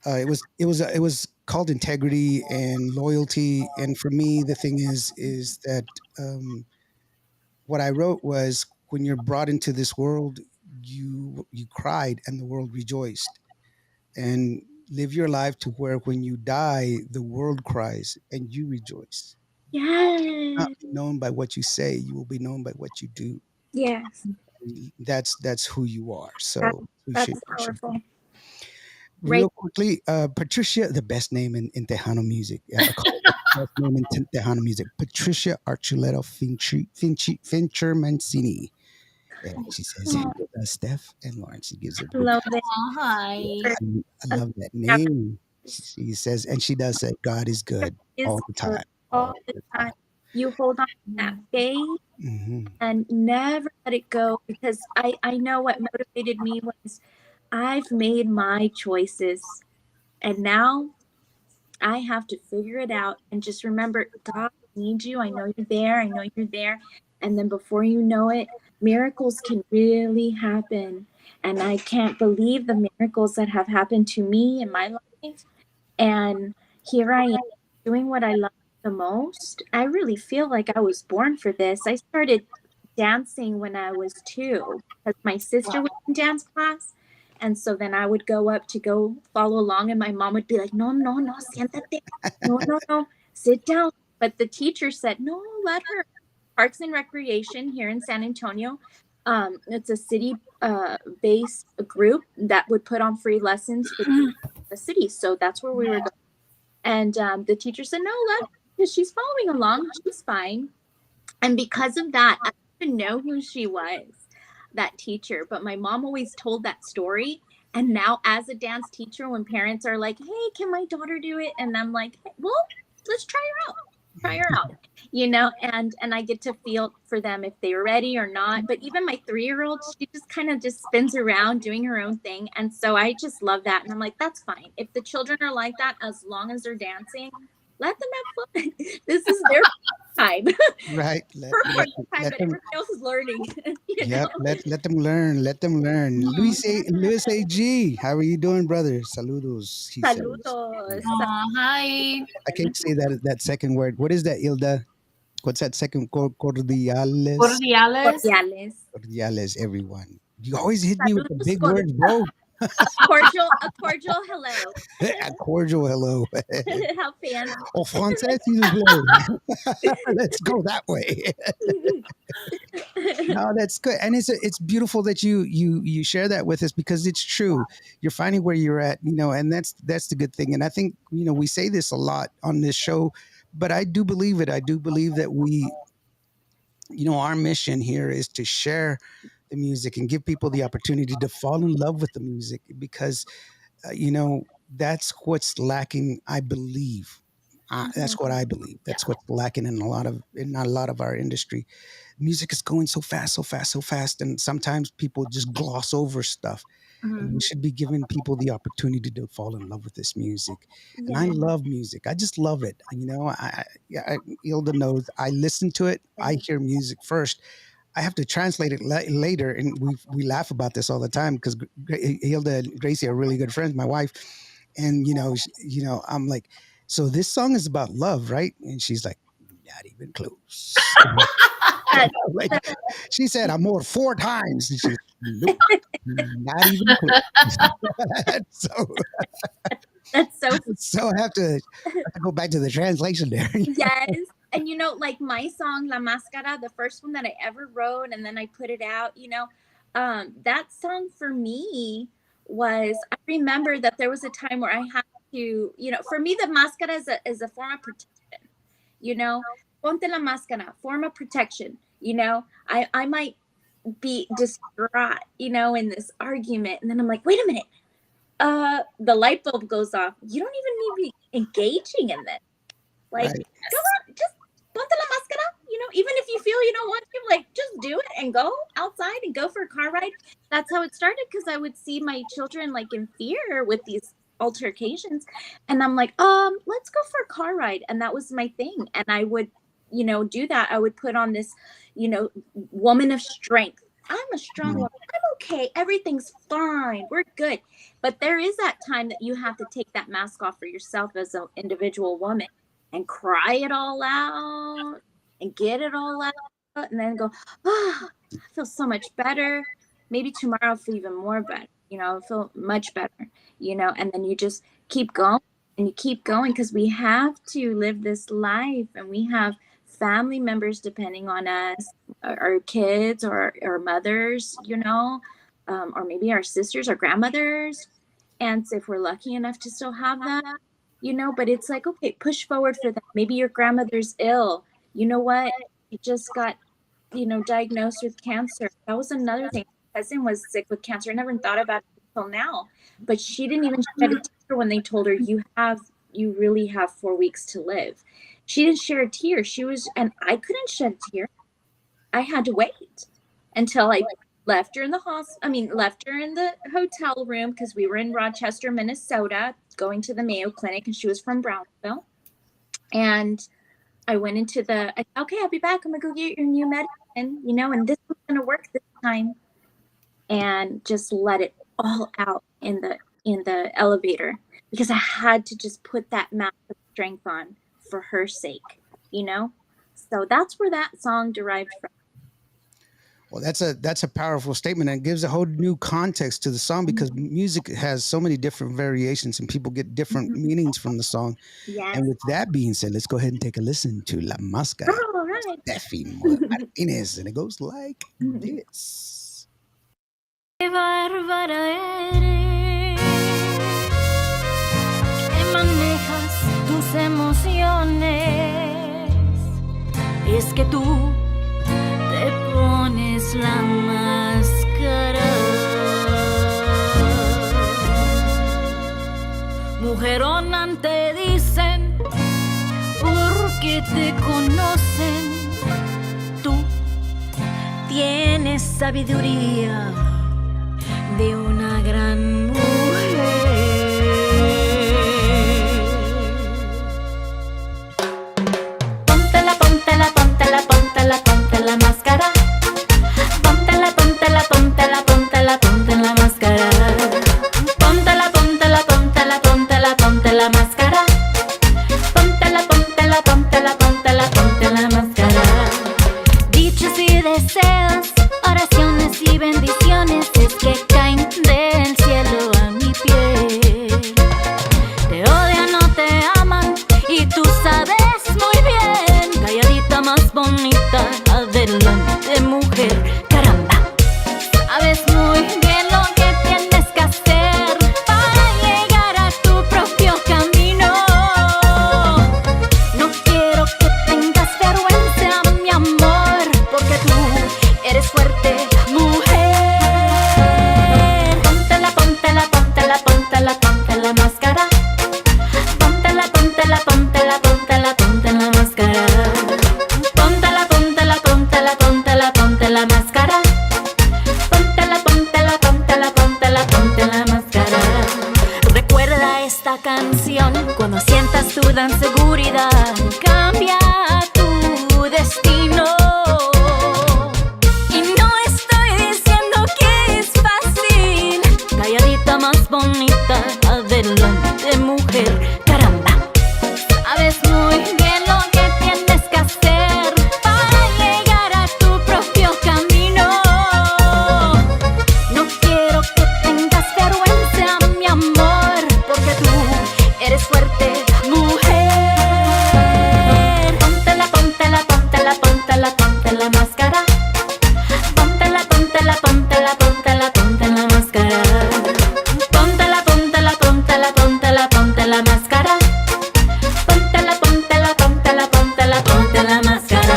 it was called integrity and loyalty, and for me the thing is that what I wrote was, when you're brought into this world, you cried and the world rejoiced, and live your life to where when you die the world cries and you rejoice. Not Yes. be known by what you say, you will be known by what you do. Yes. That's who you are. That, So that's appreciate you sharing. powerful. Right. Real quickly, Patricia, the best name in Tejano music. Best name in Tejano music. Patricia Archuleta Fincher Mancini. And she says, Oh, Steph and Lawrence. She gives her big. love it. Hi. I love that name. She says, and she does say, God is good Is all the good time. all the time. You hold on to that faith Hmm. and never let it go, because I know what motivated me was, I've made my choices, and now I have to figure it out and just remember, God needs you. I know you're there. I know you're there. And then before you know it, miracles can really happen. And I can't believe the miracles that have happened to me in my life. And here I am doing what I love the most. I really feel like I was born for this. I started dancing when I was 2 because my sister was in dance class. And so then I would go up to go follow along, and my mom would be like, no, no, no, siéntate. No, no, no, sit down. But the teacher said, no, let her. Parks and Recreation here in San Antonio. It's a city based group that would put on free lessons for the city. So that's where we were going. And the teacher said, no, let her, because she's following along. She's fine. And because of that, I didn't know who she was, that teacher. But my mom always told that story. And now, as a dance teacher, when parents are like, hey, can my daughter do it? And I'm like, hey, well, let's try her out. Try her out, you know, and I get to feel for them if they're ready or not. But even my 3-year-old, she just kind of just spins around doing her own thing. And so I just love that. And I'm like, that's fine. If the children are like that, as long as they're dancing, let them have fun. This is their time. Right. Her time, but everybody else is learning. You know? Yep. Let them learn. Let them learn. Luis AG, how are you doing, brother? Saludos. He says. Saludos. Hi. I can't say that second word. What is that, Ilda? What's that second? Cordiales. Cordiales. Cordiales. Cordiales, everyone. You always hit me with the Saludos, big words, bro. a cordial hello. A cordial hello. How fancy. Oh, français, s'il vous plaît. Let's go that way. No, that's good, and it's beautiful that you share that with us, because it's true. You're finding where you're at, and that's the good thing. And I think we say this a lot on this show, but I do believe it. I do believe that our mission here is to share the music and give people the opportunity to fall in love with the music, because that's what's lacking, I believe. That's what I believe. That's what's lacking in a lot of our industry. Music is going so fast, so fast, so fast, and sometimes people just gloss over stuff. And we should be giving people the opportunity to fall in love with this music. And I love music. I just love it. Ilda knows. I listen to it. I hear music first. I have to translate it later, and we laugh about this all the time, because Hilda and Gracie are really good friends, my wife, and I'm like, so this song is about love, right? And she's like, not even close. Like, she said, "I'm more 4 times," and she's, nope, not even close. That's so. So I have to go back to the translation there. Yes. And like my song La Máscara, the first one that I ever wrote, and then I put it out, that song for me was, I remember that there was a time where I had to, for me, the máscara is a form of protection, ponte la máscara, form of protection, I might be distraught, in this argument, and then I'm like, wait a minute, the light bulb goes off. You don't even need to be engaging in this. Like, Right. Go on, just ponte la máscara, even if you feel you don't want to, like, just do it and go outside and go for a car ride. That's how it started, because I would see my children like in fear with these altercations, and I'm like, let's go for a car ride. And that was my thing. And I would, do that. I would put on this, woman of strength. I'm a strong woman. I'm okay. Everything's fine. We're good. But there is that time that you have to take that mask off for yourself as an individual woman and cry it all out and get it all out, and then go, I feel so much better. Maybe tomorrow I'll feel even more better. I'll feel much better, and then you just keep going and you keep going, because we have to live this life, and we have family members depending on us, our kids or our mothers, or maybe our sisters or grandmothers. And so if we're lucky enough to still have that, but it's like, okay, push forward for them. Maybe your grandmother's ill. You know what? You just got, diagnosed with cancer. That was another thing. My cousin was sick with cancer. I never thought about it until now. But she didn't even shed a tear when they told her, you really have 4 weeks to live. She didn't share a tear. And I couldn't shed a tear. I had to wait until I left her in the left her in the hotel room, because we were in Rochester, Minnesota, going to the Mayo Clinic, and she was from Brownsville. And I went into okay, I'll be back. I'm gonna go get your new medicine, and this was gonna work this time. And just let it all out in the elevator, because I had to just put that massive strength on for her sake, So that's where that song derived from. Well, that's a powerful statement, and it gives a whole new context to the song, because music has so many different variations and people get different meanings from the song. Yes. And with that being said, let's go ahead and take a listen to La Máscara, All right. Steff Martinez, and it goes like this. Qué bárbara eres, que manejas tus emociones. Es que tú te pones la máscara. Mujerona te dicen, porque te conocen. Tú tienes sabiduría de una gran mujer. Póntela, póntela, póntela, póntela, ponte la máscara. Póntela, póntela, póntela, póntela, ponte la máscara. Póntela, póntela, póntela, póntela, ponte la máscara. Póntela, póntela, póntela, póntela, ponte la máscara. Dichos y deseos, oraciones y bendiciones es que caen del cielo a mi piel. Te odian o te aman y tú sabes muy bien. Calladita más bonita, adelante mujer. Caramba, sabes muy bien lo que tienes que hacer para llegar a tu propio camino. No quiero que tengas vergüenza, mi amor, porque tú eres fuerte, mujer. Póntela, póntela, póntela, póntela, ponte la máscara. Póntela, póntela, póntela, póntela, ponte la máscara. Póntela, póntela, póntela, póntela, ponte la máscara. Póntela, póntela, póntela, póntela, ponte la máscara. Recuerda esta canción cuando sientas duda, inseguridad. Cambia tu destino. Y no estoy diciendo que es fácil. Calladita más bonita, adelante mujer. Caramba, sabes muy bien lo que tienes que hacer para llegar a tu propio camino. No quiero que tengas vergüenza, mi amor, porque tú eres fuerte, mujer. Póntela, póntela, póntela, póntela, ponte la máscara. Póntela, póntela, póntela, póntela, ponte la máscara. Póntela, póntela, póntela, póntela, ponte la máscara. Póntela, póntela, póntela, póntela, ponte la máscara.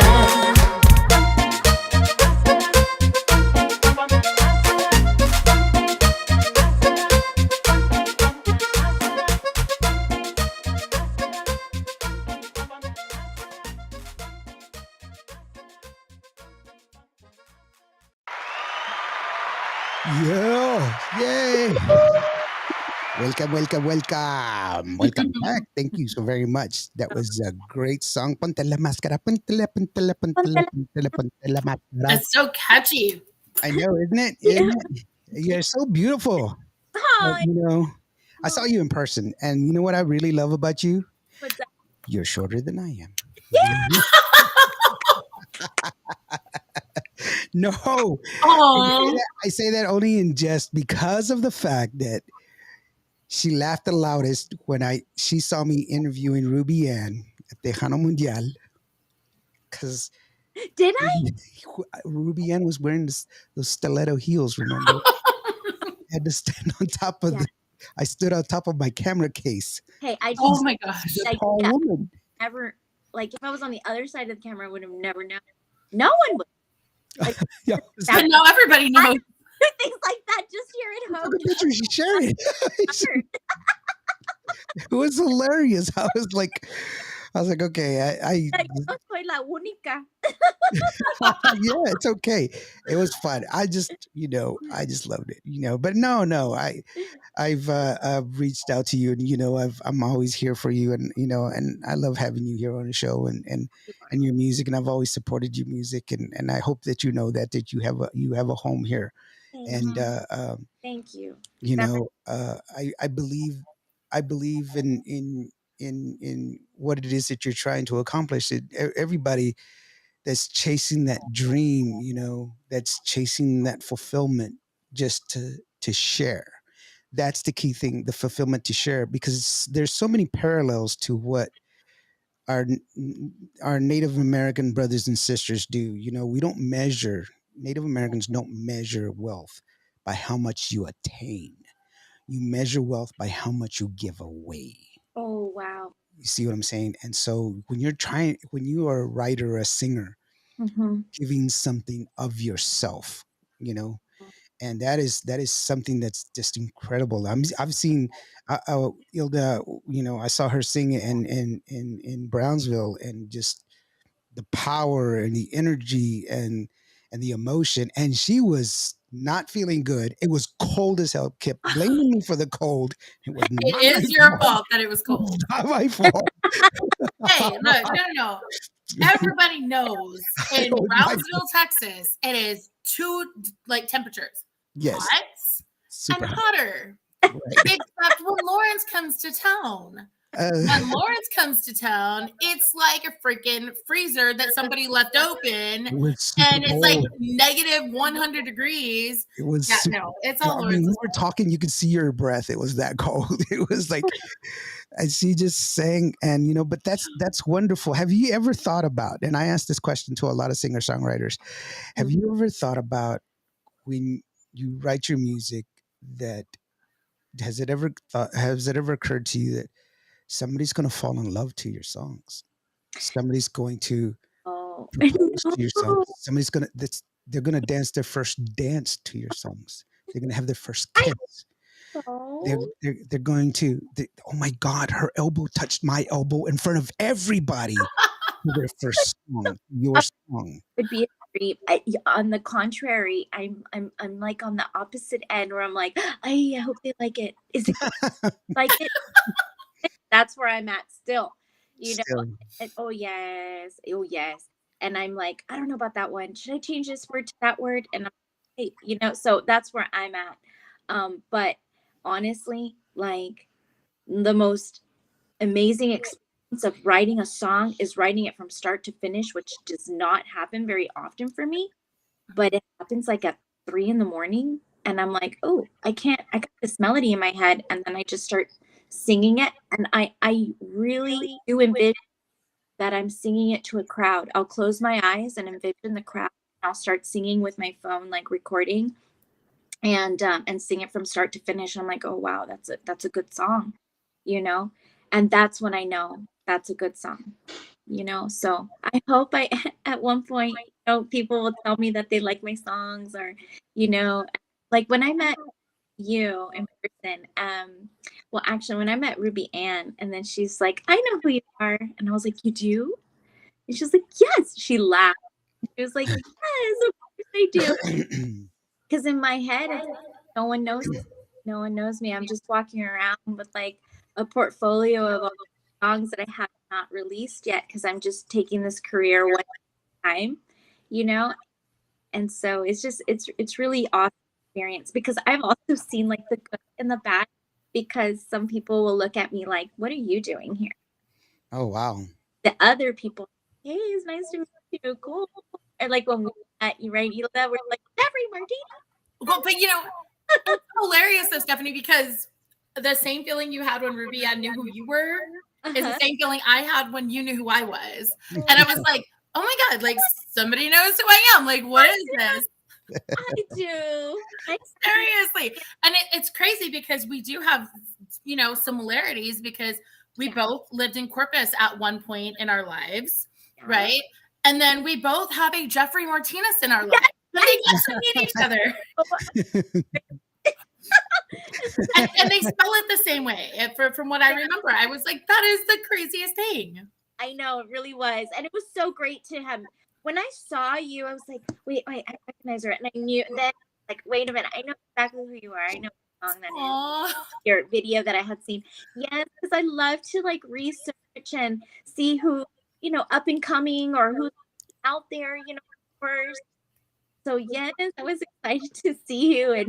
Yeah, yay. Welcome, welcome, welcome. Welcome back. Thank you so very much. That was a great song. Ponte la máscara, ponte la, ponte la, ponte la, ponte la, ponte la máscara. That's so catchy. I know, isn't it? Isn't it? You're so beautiful. Oh, I saw you in person, and you know what I really love about you? what's that? You're shorter than I am. No, Oh, I say that only in jest because of the fact that she laughed the loudest when she saw me interviewing Ruby Ann at Tejano Mundial, because Did I? Ruby Ann was wearing those stiletto heels, remember? I had to stand on top of Yeah. I stood on top of my camera case. Hey, I just oh my gosh. The like tall that. woman. Never, like, if I was on the other side of the camera, I would have never known. No one would. Like, Yeah, But now everybody knows. do things like that just here at look home. at the picture she shared. It was hilarious. I was like, I was like, okay, Like, yo soy la única. yeah, it's okay. It was fun. I just loved it, but no, I've reached out to you, and I'm always here for you, and and I love having you here on the show, and your music, and I've always supported your music, and I hope that that you have a home here, and Thank you. I believe in what it is that you're trying to accomplish. Everybody that's chasing that dream, that's chasing that fulfillment, just to share. That's the key thing, the fulfillment to share, because there's so many parallels to what our our Native American brothers and sisters do. We don't measure Native Americans don't measure wealth by how much you attain. You measure wealth by how much you give away. Oh, wow. You see what I'm saying? And so when you are a writer or a singer, Mm-hmm. giving something of yourself, you know, and that is something that's just incredible. I've seen Ilda, I saw her sing in Brownsville, and just the power and the energy and the emotion, and she was not feeling good. It was cold as hell. Kept blaming me for the cold. It was not It my is your fault. fault that it was cold. Not my fault. Hey, look, no. Everybody knows in It was my fault. Brownsville, Texas, it is two temperatures, Yes, hot super and hot. hotter. Right. Except when Lawrence comes to town. When Lawrence comes to town, it's like a freaking freezer that somebody left open, it was super and it's like cold. negative 100 degrees. It was Yeah, super. no, it's I all mean, we Lawrence's were fault. talking. You could see your breath. It was that cold. It was like, and she just sang, and but that's wonderful. Have you ever thought about? And I asked this question to a lot of singer songwriters. Have you ever thought about, when you write your music, that has it ever occurred to you that somebody's going to fall in love to your songs? Somebody's going to Oh, propose to your songs. no. They're gonna dance their first dance to your songs. They're gonna have their first I kiss. hope They're so. they're going to. Oh my God! Her elbow touched my elbow in front of everybody for their first song. Your song. Would be a dream. On the contrary, I'm like on the opposite end where I'm like, I hope they like it. Is it like it? That's where I'm at still. You know, Still, and oh yes. And I'm like, I don't know about that one. Should I change this word to that word? And I'm like, hey, so that's where I'm at. But honestly, like, the most amazing experience of writing a song is writing it from start to finish, which does not happen very often for me, but it happens like at 3 in the morning, and I'm like, oh, I got this melody in my head, and then I just start singing it, and I really do envision that I'm singing it to a crowd. I'll close my eyes and envision the crowd. I'll start singing with my phone, like recording, and sing it from start to finish. And I'm like, oh wow, that's a good song, you know, and that's when I know that's a good song, So I hope I at one point, people will tell me that they like my songs, or you know, like when I met you in person. Well, actually, when I met Ruby Ann, and then she's like, I know who you are, and I was like, you do? And she's like, yes. She laughed. She was like, yes, of course I do. Because in my head, it's like, no one knows me. No one knows me. I'm just walking around with like a portfolio of all the songs that I have not released yet, because I'm just taking this career one time, you know. And so it's really awesome experience, because I've also seen like the good and the bad, because some people will look at me like, what are you doing here? oh wow. The other people, hey, it's nice to meet you, cool. Or like when we met you, right? You we're like, Jeffrey Martinez. Well, but it's hilarious though, Stephanie, because the same feeling you had when Ruby Ann knew who you were is the same feeling I had when you knew who I was. And I was like, oh my God, like somebody knows who I am. Like, what is this? I do. Seriously. And it's crazy because we do have, similarities, because we both lived in Corpus at one point in our lives, right? And then we both have a Jeffrey Martinez in our life. And they get to meet each other. and they spell it the same way. From what I remember, I was like, that is the craziest thing. I know it really was, and it was so great to have. When I saw you, I was like, wait, I recognize her, and I knew then, like, wait a minute, I know exactly who you are. I know what song that is. Aw. Your video that I had seen. Yes, because I love to like research and see who, up and coming or who's out there, first. So yes, I was excited to see you and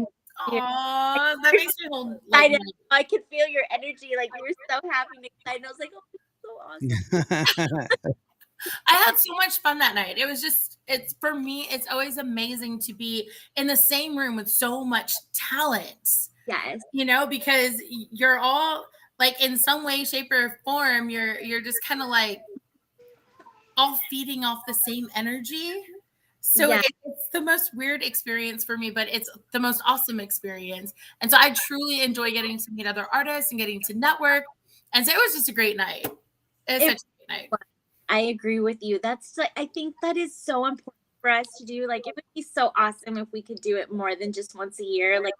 you Aw, that makes me hold like excited. I could feel your energy, like you were so happy and excited. I was like, oh, this is so awesome. I had so much fun that night. It was just, it's for me, it's always amazing to be in the same room with so much talent, Yes. because you're all like in some way, shape, or form, you're just kind of like all feeding off the same energy. So Yeah. it's the most weird experience for me, but it's the most awesome experience. And so I truly enjoy getting to meet other artists and getting to network. And so it was just a great night. It's such a great night. I agree with you. That's like, I think that is so important for us to do. Like, it would be so awesome if we could do it more than just once a year. Like,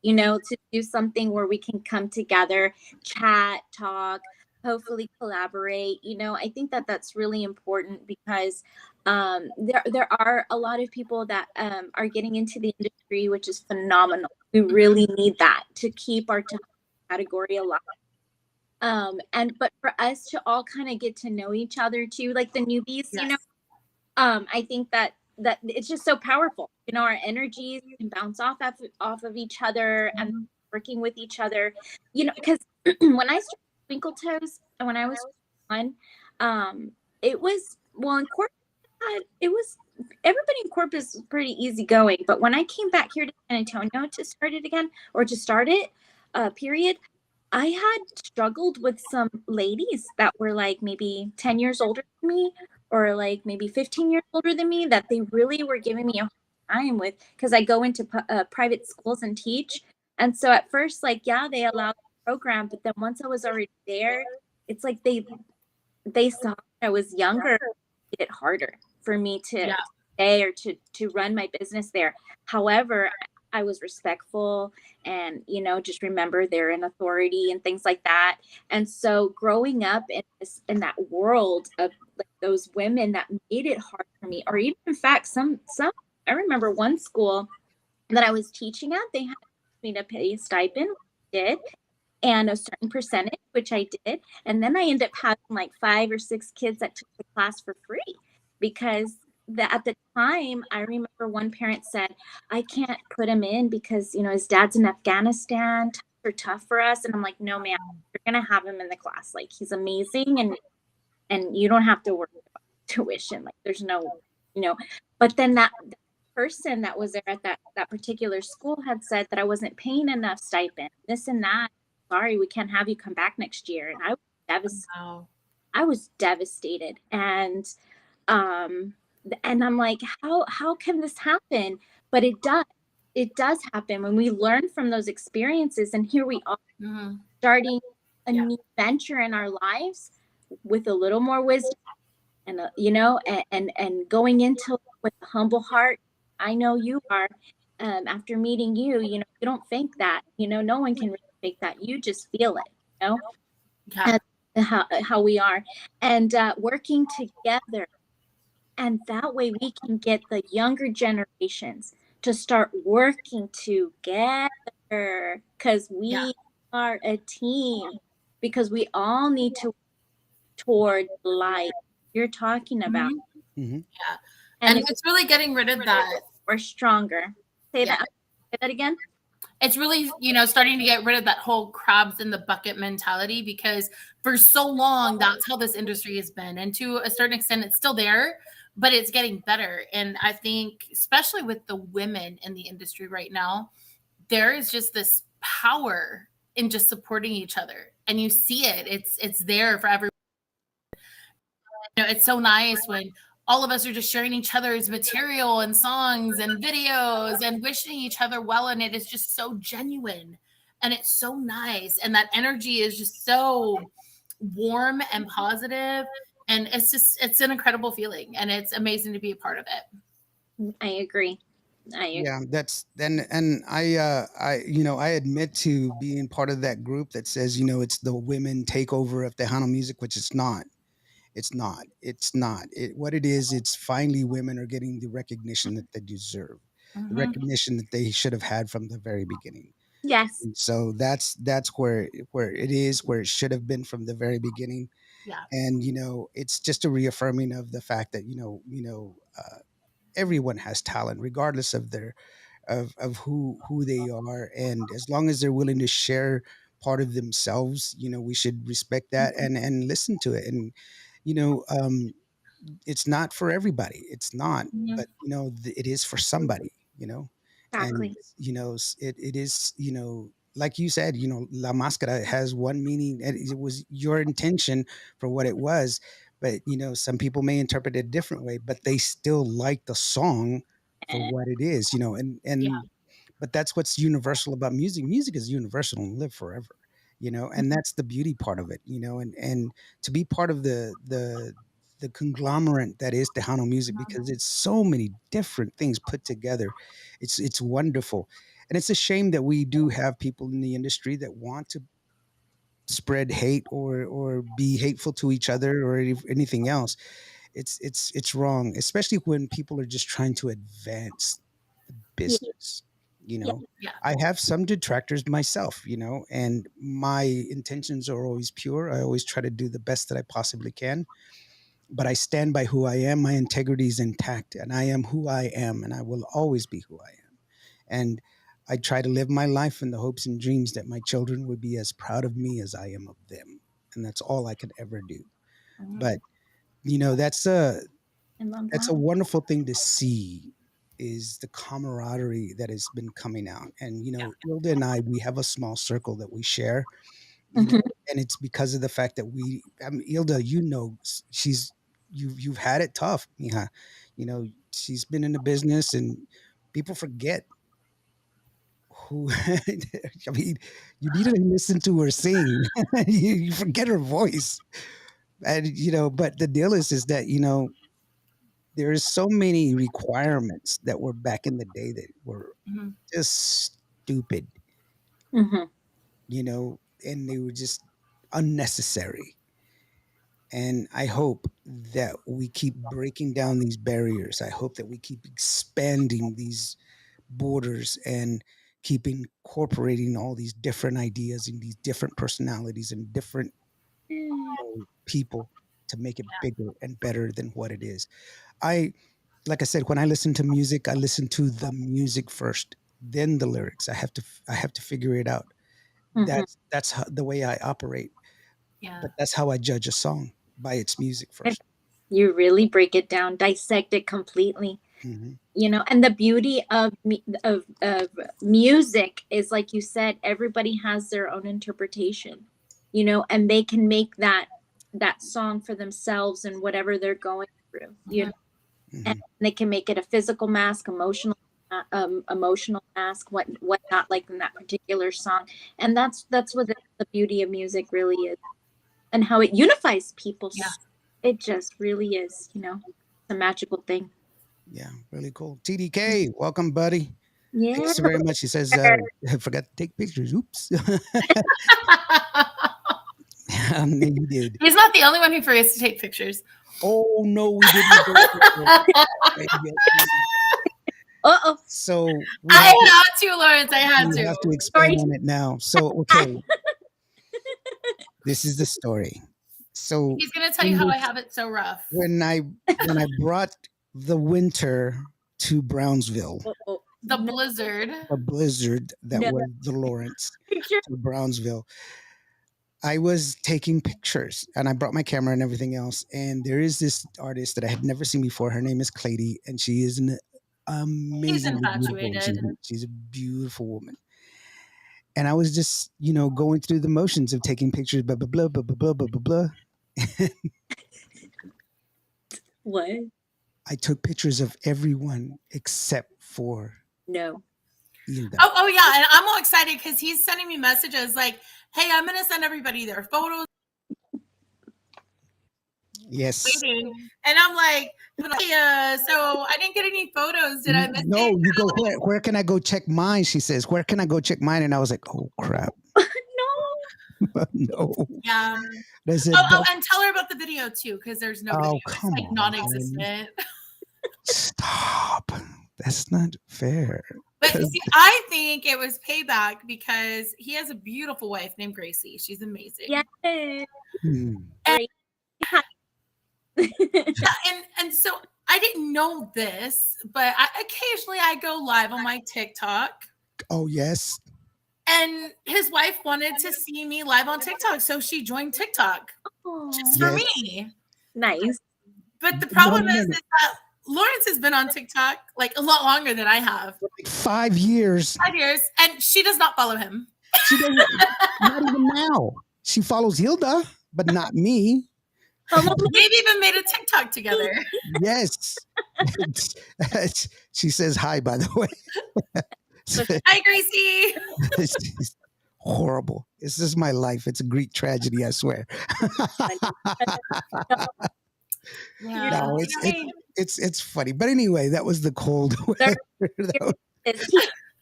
to do something where we can come together, chat, talk, hopefully collaborate. I think that that's really important because there are a lot of people that are getting into the industry, which is phenomenal. We really need that to keep our category alive. But for us to all kind of get to know each other too, like the newbies, Yes. I think that it's just so powerful. Our energies can bounce off of each other and working with each other. Because when I started Twinkle Toes and when I was it was in Corpus. It was everybody in Corpus was pretty easygoing, but when I came back here to San Antonio to start it again or to start it, period. I had struggled with some ladies that were like maybe 10 years older than me or like maybe 15 years older than me that they really were giving me a hard time with because I go into private schools and teach. And so at first, like, yeah, they allowed the program, but then once I was already there, it's like they saw I was younger, made it harder for me to stay or to run my business there. However, I was respectful and, just remember they're in authority and things like that. And so growing up in that world of like those women that made it hard for me, or even in fact, some, I remember one school that I was teaching at, they had me to pay a stipend, which I did, and a certain percentage, which I did. And then I ended up having like 5 or 6 kids that took the class for free because at the time, I remember one parent said, I can't put him in because, his dad's in Afghanistan. Times are tough for us. And I'm like, no, man, you're going to have him in the class. Like, he's amazing. And you don't have to worry about tuition. Like, there's no, but then that person that was there at that particular school had said that I wasn't paying enough stipend, this and that. Sorry, we can't have you come back next year. And I was devastated. Wow. I was devastated. And I'm like, how can this happen? But it does happen when we learn from those experiences. And here we are starting a new venture in our lives with a little more wisdom and and going into with a humble heart. I know you are. After meeting you, you don't think that, no one can really fake that. You just feel it, Yeah. and how we are, and working together. And that way we can get the younger generations to start working together because we are a team, because we all need to work toward light you're talking about. Yeah. And it's really getting rid of that. We're stronger. Say that again. It's really, starting to get rid of that whole crabs in the bucket mentality because for so long, that's how this industry has been. And to a certain extent, it's still there, but it's getting better. And I think, especially with the women in the industry right now, there is just this power in just supporting each other. And you see it. It's there for everyone. It's so nice when all of us are just sharing each other's material and songs and videos and wishing each other well. And it is just so genuine and it's so nice. And that energy is just so warm and positive. And it's an incredible feeling and it's amazing to be a part of it. I agree. Yeah, and I admit to being part of that group that says, it's the women takeover of Tejano music, which it's not. It's not. It's not. What it is, it's finally women are getting the recognition that they deserve, the Mhm. recognition that they should have had from the very beginning. Yes. And so that's where it is, where it should have been from the very beginning. Yeah. And it's just a reaffirming of the fact that everyone has talent, regardless of their of who they are, and as long as they're willing to share part of themselves, we should respect that and listen to it. And you know um it's not for everybody, it's not, Mhm. but it is for somebody, and Exactly. it is, like you said, la máscara has one meaning, and it was your intention for what it was, but some people may interpret it a different way, but they still like the song for what it is, Yeah. and but that's what's universal about music. Music is universal and live forever, and that's the beauty part of it, and to be part of the conglomerate that is Tejano music, because it's so many different things put together. It's wonderful, and it's a shame that we do have people in the industry that want to spread hate or be hateful to each other or anything else. It's wrong, especially when people are just trying to advance Yeah. business. You Yeah. know, Yeah. I have some detractors myself, and my intentions are always pure. I always try to do the best that I possibly can, but I stand by who I am. My integrity is intact, and I am who I am, and I will always be who I am. And I try to live my life in the hopes and dreams that my children would be as proud of me as I am of them. And that's all I could ever do. Mhm. But, I love that's a that. wonderful thing to see, is the camaraderie that has been coming out. And, Yeah. Ilda and I, we have a small circle that we share, Mhm. and it's because of the fact that I mean, Ilda, you've had it tough, Mija. She's been in the business, and people forget who, I mean, you need to listen to her sing. You forget her voice. And, but the deal is that, there's so many requirements that were back in the day that were Mhm. just stupid, Mhm. and they were just unnecessary. And I hope that we keep breaking down these barriers. I hope that we keep expanding these borders and keep incorporating all these different ideas and these different personalities and different people to make it bigger and better than what it is. I Like I said, when I listen to music, I listen to the music first, then the lyrics. I have to figure it out. Mhm. That's the way I operate. Yeah. But that's how I judge a song, by its music first. You really break it down, dissect it completely. Hmm. And the beauty of music is, like you said, everybody has their own interpretation, and they can make that song for themselves and whatever they're going through, Mhm. and Hmm. they can make it a physical mask, emotional mask, what not, like in that particular song. And that's what the beauty of music really is, and how it unifies people. Yeah. It just really is, it's a magical thing. Yeah, really cool. TDK, welcome, buddy. Yeah. Thanks so very much. He says, I forgot to take pictures. Oops. You did. He's not the only one who forgets to take pictures. Oh, no, we didn't. Yes, we did. Uh-oh. So I had to, Lawrence. I had we to. have to expand Sorry. on it now. So, okay, this is the story. So He's gonna tell you in how I this- have it so rough. when I brought the winter to Brownsville, Uh-oh. The No. blizzard. a blizzard that No. was the Lawrence Picture. to Brownsville, I was taking pictures and I brought my camera and everything else. And there is this artist that I had never seen before. Her name is Clady, and she is an He's amazingly beautiful. infatuated. She's a beautiful woman. And I was just, going through the motions of taking pictures, blah, blah, blah, blah, blah, blah, blah, blah. What? I took pictures of everyone except for No. Hilda. Oh yeah, and I'm all excited because he's sending me messages like, "Hey, I'm gonna send everybody their photos." Yes. Waiting, and I'm like, "Hey, so I didn't get any photos. Did I miss No, it?" you go, where can I go check mine? She says, where can I go check mine? And I was like, oh crap. No. No. Yeah. Does it? Oh, and tell her about the video too, because there's no video. Oh, It's come like on. non-existent. Stop. That's not fair. But see, I think it was payback because he has a beautiful wife named Gracie. She's amazing. Yes. Hmm. And so I didn't know this, but occasionally I go live on my TikTok. Oh, yes. And his wife wanted to see me live on TikTok, so she joined TikTok just for Yes. me. Nice. But the problem Wait a is minute. that Lawrence has been on TikTok like a lot longer than I have. 5 years. 5 years, and she does not follow him. She doesn't. Not even now. She follows Hilda, but not me. They've even made a TikTok together. Yes. She says hi, by the way. Hi, Gracie. It's horrible. This is my life. It's a Greek tragedy, I swear. Yeah. No, it's funny. But anyway, that was the cold weather.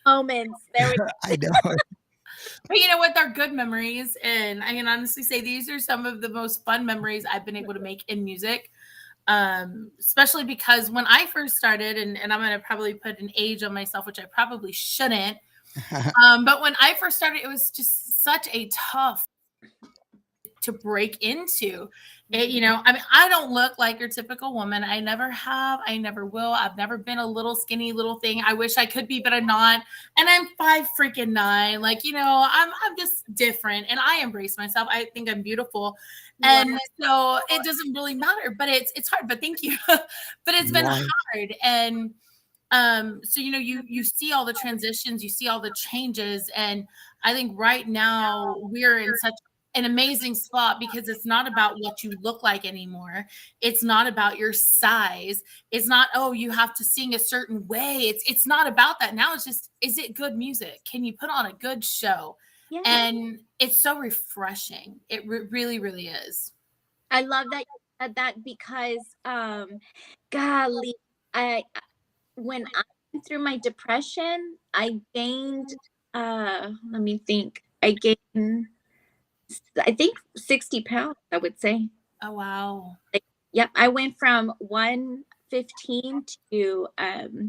Moments. There we go. I know. But you know what? They're good memories. And I can honestly say these are some of the most fun memories I've been able to make in music. Especially because when I first started, and I'm going to probably put an age on myself, which I probably shouldn't. But when I first started, it was just such a tough to break into. It, you know, I mean, I don't look like your typical woman. I never have. I never will. I've never been a little skinny little thing. I wish I could be, but I'm not. And I'm 5'9". Like, you know, I'm just different, and I embrace myself. I think I'm beautiful, and so it doesn't really matter. But it's hard. But thank you. But it's been hard, and so you know, you see all the transitions, you see all the changes, and I think right now we're in such an amazing spot because it's not about what you look like anymore. It's not about your size. It's not, oh, you have to sing a certain way. It's not about that. Now it's just, is it good music? Can you put on a good show? Yeah. And it's so refreshing. It really, really is. I love that you said that because golly, when I went through my depression, I gained let me think. I gained I think 60 pounds, I would say. Oh, wow. Yep. I went from 115 to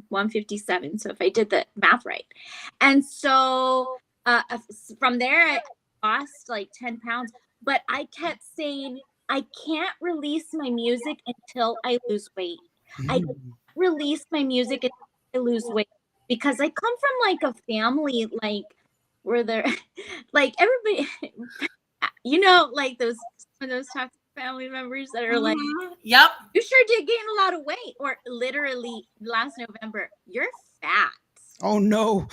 157. So if I did the math right. And so from there, I lost like 10 pounds. But I kept saying, I can't release my music until I lose weight. I can't release my music until I lose weight. Because I come from like a family like where they're like everybody you know, like those toxic family members that are like, yep, you sure did gain a lot of weight. Or literally last November, you're fat. Oh no.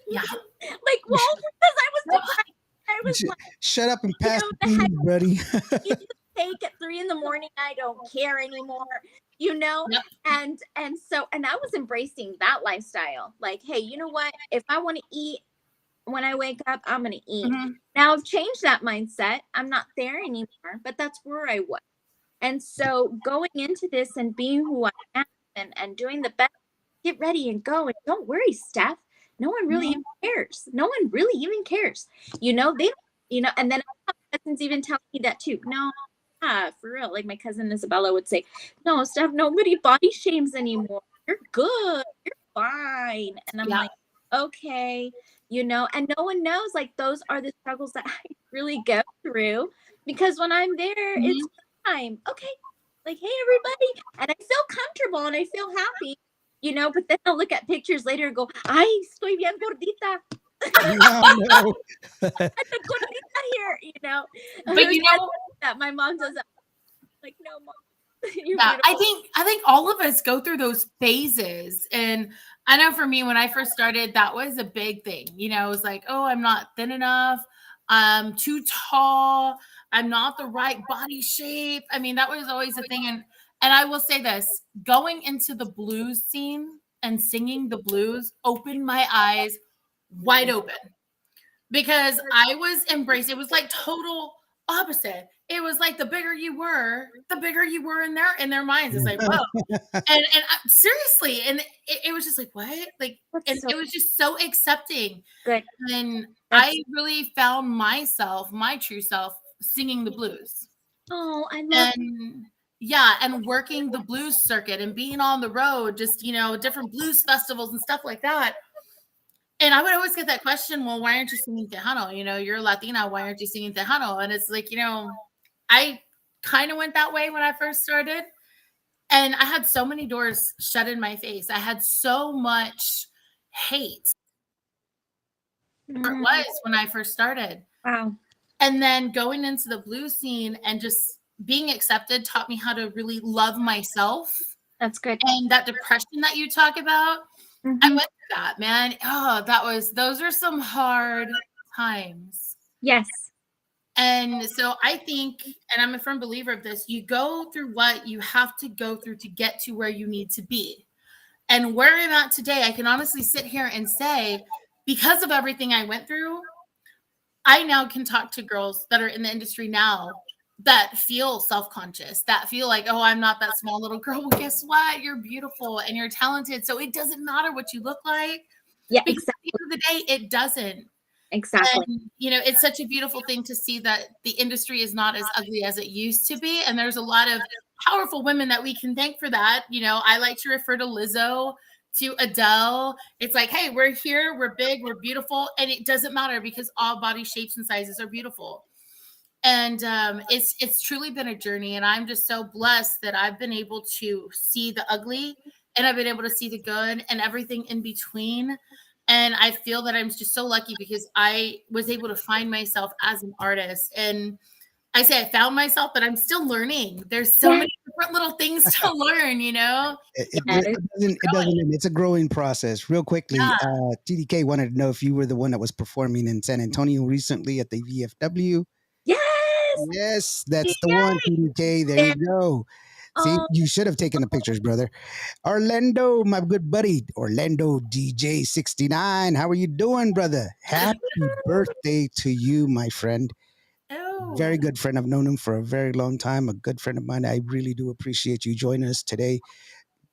Yeah. Like, well, because I was depressed. I was like, shut up and pass you the know, food, buddy. you take at 3 a.m. I don't care anymore. You know, Yep. and I was embracing that lifestyle. Like, hey, you know what? If I want to eat when I wake up, I'm going to eat. Now I've changed that mindset. I'm not there anymore, but that's where I was. And so going into this and being who I am and doing the best, get ready and go. And don't worry, Steff. No one really even cares. No one really even cares. You know, and then my cousins even tell me that too. No, for real. Like my cousin Isabella would say, no, Steff, nobody body shames anymore. You're good. You're fine. And I'm like, okay. You know, and no one knows, like, those are the struggles that I really go through because when I'm there, it's time. Okay. Like, hey, everybody. And I feel comfortable and I feel happy, you know, but then I'll look at pictures later and go, ay, estoy bien gordita. No. I'm gordita here, you know. But you know, that my mom does that. Like, no, mom. Yeah, I think all of us go through those phases. And I know for me, when I first started, that was a big thing. You know, it was like, oh, I'm not thin enough. I'm too tall. I'm not the right body shape. I mean, that was always a thing. And I will say this, going into the blues scene and singing the blues opened my eyes wide open because I was embraced. It was like total opposite. It was like the bigger you were in their minds. It's like, whoa. and seriously, and it was just like, what? Like, and it was just so accepting. Good. And I really found myself, my true self, singing the blues. Oh, I love. And yeah, and working the blues circuit and being on the road, just, different blues festivals and stuff like that. And I would always get that question, well, why aren't you singing Tejano? You're Latina, why aren't you singing Tejano? And it's like, I kind of went that way when I first started. And I had so many doors shut in my face. I had so much hate. It was when I first started. Wow. And then going into the blues scene and just being accepted taught me how to really love myself. That's good. And that depression that you talk about, I went through that, man. Oh, those are some hard times. Yes. And so I think, and I'm a firm believer of this, you go through what you have to go through to get to where you need to be. And where I'm at today, I can honestly sit here and say, because of everything I went through, I now can talk to girls that are in the industry now that feel self-conscious, that feel like, oh, I'm not that small little girl. Well, guess what? You're beautiful and you're talented. So it doesn't matter what you look like. Yeah, Because exactly. at the end of the day, it doesn't. Exactly. And, it's such a beautiful thing to see that the industry is not as ugly as it used to be. And there's a lot of powerful women that we can thank for that. I like to refer to Lizzo, to Adele. It's like, hey, we're here, we're big, we're beautiful. And it doesn't matter because all body shapes and sizes are beautiful. And it's truly been a journey. And I'm just so blessed that I've been able to see the ugly and I've been able to see the good and everything in between. And I feel that I'm just so lucky because I was able to find myself as an artist. And I say I found myself, but I'm still learning. There's so many different little things to learn, It doesn't. It's a growing process. Real quickly, Yeah. TDK wanted to know if you were the one that was performing in San Antonio recently at the VFW. Yes. Yes, that's the one, TDK. There you go. See, you should have taken the pictures, brother. Orlando, my good buddy, Orlando DJ 69. How are you doing, brother? Happy birthday to you, my friend. Oh. Very good friend. I've known him for a very long time. A good friend of mine. I really do appreciate you joining us today.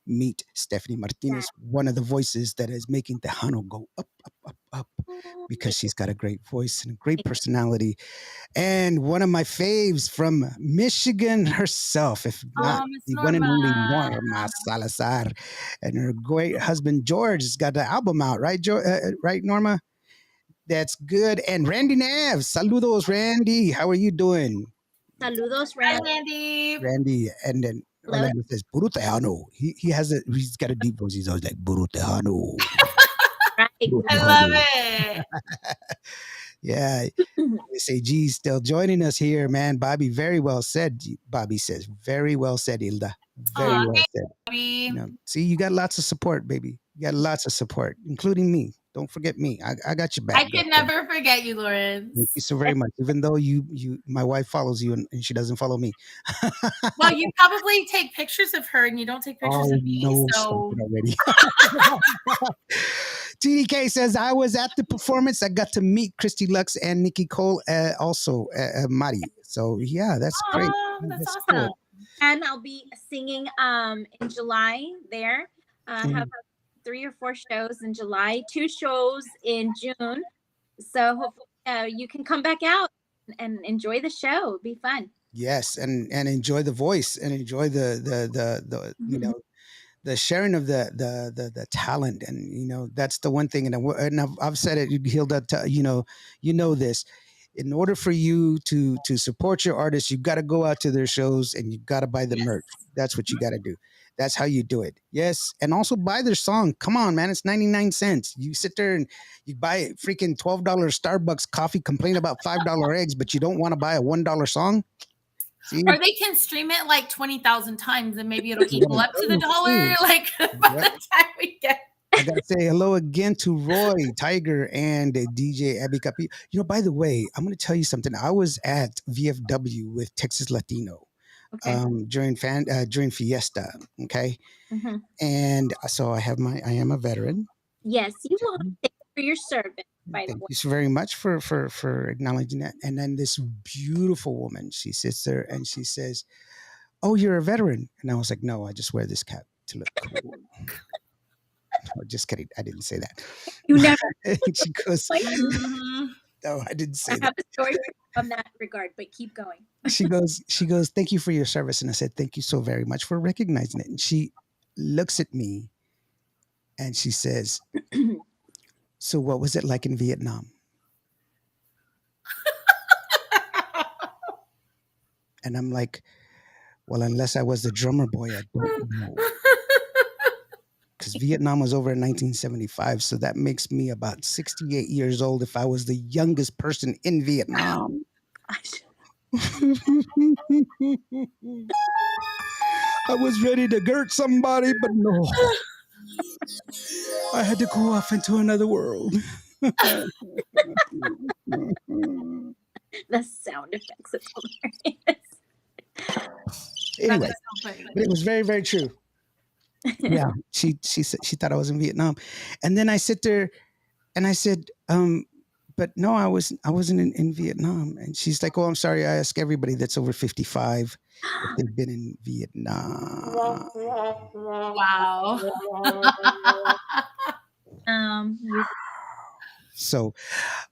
Meet Stephanie Martinez, one of the voices that is making Tejano go up, up, up, up, because she's got a great voice and a great personality. And one of my faves from Michigan herself, if not the one and only Norma Salazar. And her great husband, George, has got the album out, right, right, Norma? That's good. And Randy Nav. Saludos, Randy. How are you doing? Saludos, Hi, Randy. Randy. And then Orlando says, Puro Tejano. He's got a deep voice. He's always like, Puro Tejano. I love it. Yeah. They say, geez, still joining us here, man. Bobby, very well said. Bobby says, very well said, Hilda. Very well said. Bobby. See, you got lots of support, baby. You got lots of support, including me. Don't forget me. I got your back. I can never forget you, Lawrence. Thank you so very much. Even though my wife follows you and she doesn't follow me. Well, you probably take pictures of her and you don't take pictures of me. No, so already. TDK says, I was at the performance. I got to meet Christy Lux and Nikki Cole, also Mari. So yeah, that's great. That's awesome. Cool. And I'll be singing in July there. I have 3 or 4 shows in July, 2 shows in June. So hopefully you can come back out and enjoy the show. It'll be fun. Yes, and enjoy the voice and enjoy the the sharing of the talent, and that's the one thing. And I've said it, Hilda. You know this. In order for you to support your artists, you got to go out to their shows and you got to buy the merch. That's what you got to do. That's how you do it. Yes. And also buy their song. Come on, man. It's 99 cents. You sit there and you buy freaking $12 Starbucks coffee, complain about $5 eggs, but you don't want to buy a $1 song. See? Or they can stream it like 20,000 times and maybe it'll equal up to the dollar. Like by the time we get. I got to say hello again to Roy, Tiger, and DJ Abby Capi. By the way, I'm going to tell you something. I was at VFW with Texas Latino. Okay. During Fiesta, okay, and so I am a veteran. Yes, you will. Thank you for your service. By the way, thank you so very much for acknowledging that. And then this beautiful woman, she sits there and she says, "Oh, you're a veteran," and I was like, "No, I just wear this cap to look cool." Oh, just kidding. I didn't say that. You never. She goes, No, I didn't I say that. have a story from that regard, but keep going. She goes, thank you for your service. And I said, thank you so very much for recognizing it. And she looks at me and she says, so what was it like in Vietnam? And I'm like, well, unless I was the drummer boy, I don't know. Because Vietnam was over in 1975. So that makes me about 68 years old if I was the youngest person in Vietnam. I was ready to girt somebody, but no. I had to go off into another world. The sound effects of Anyway, That is so funny. but it was very, very true. Yeah, she said she thought I was in Vietnam, and then I sit there and I said, but no, I wasn't in Vietnam. And she's like, oh, I'm sorry. I ask everybody that's over 55 if they've been in Vietnam. Wow. you So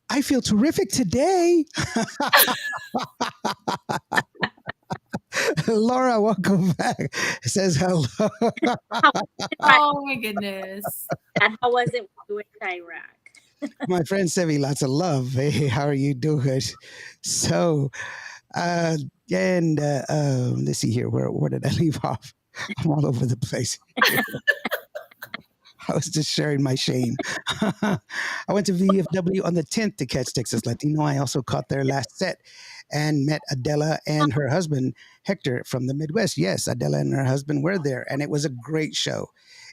I feel terrific today. Laura, welcome back. Says hello. Oh my goodness. and how was it when you were in Iraq? My friend Sevi, lots of love. Hey, how are you doing? So, and let's see here. Where did I leave off? I'm all over the place. I was just sharing my shame. I went to VFW on the 10th to catch Texas Latino. I also caught their last set and met Adela and her husband, Hector, from the Midwest. Yes, Adela and her husband were there, and it was a great show.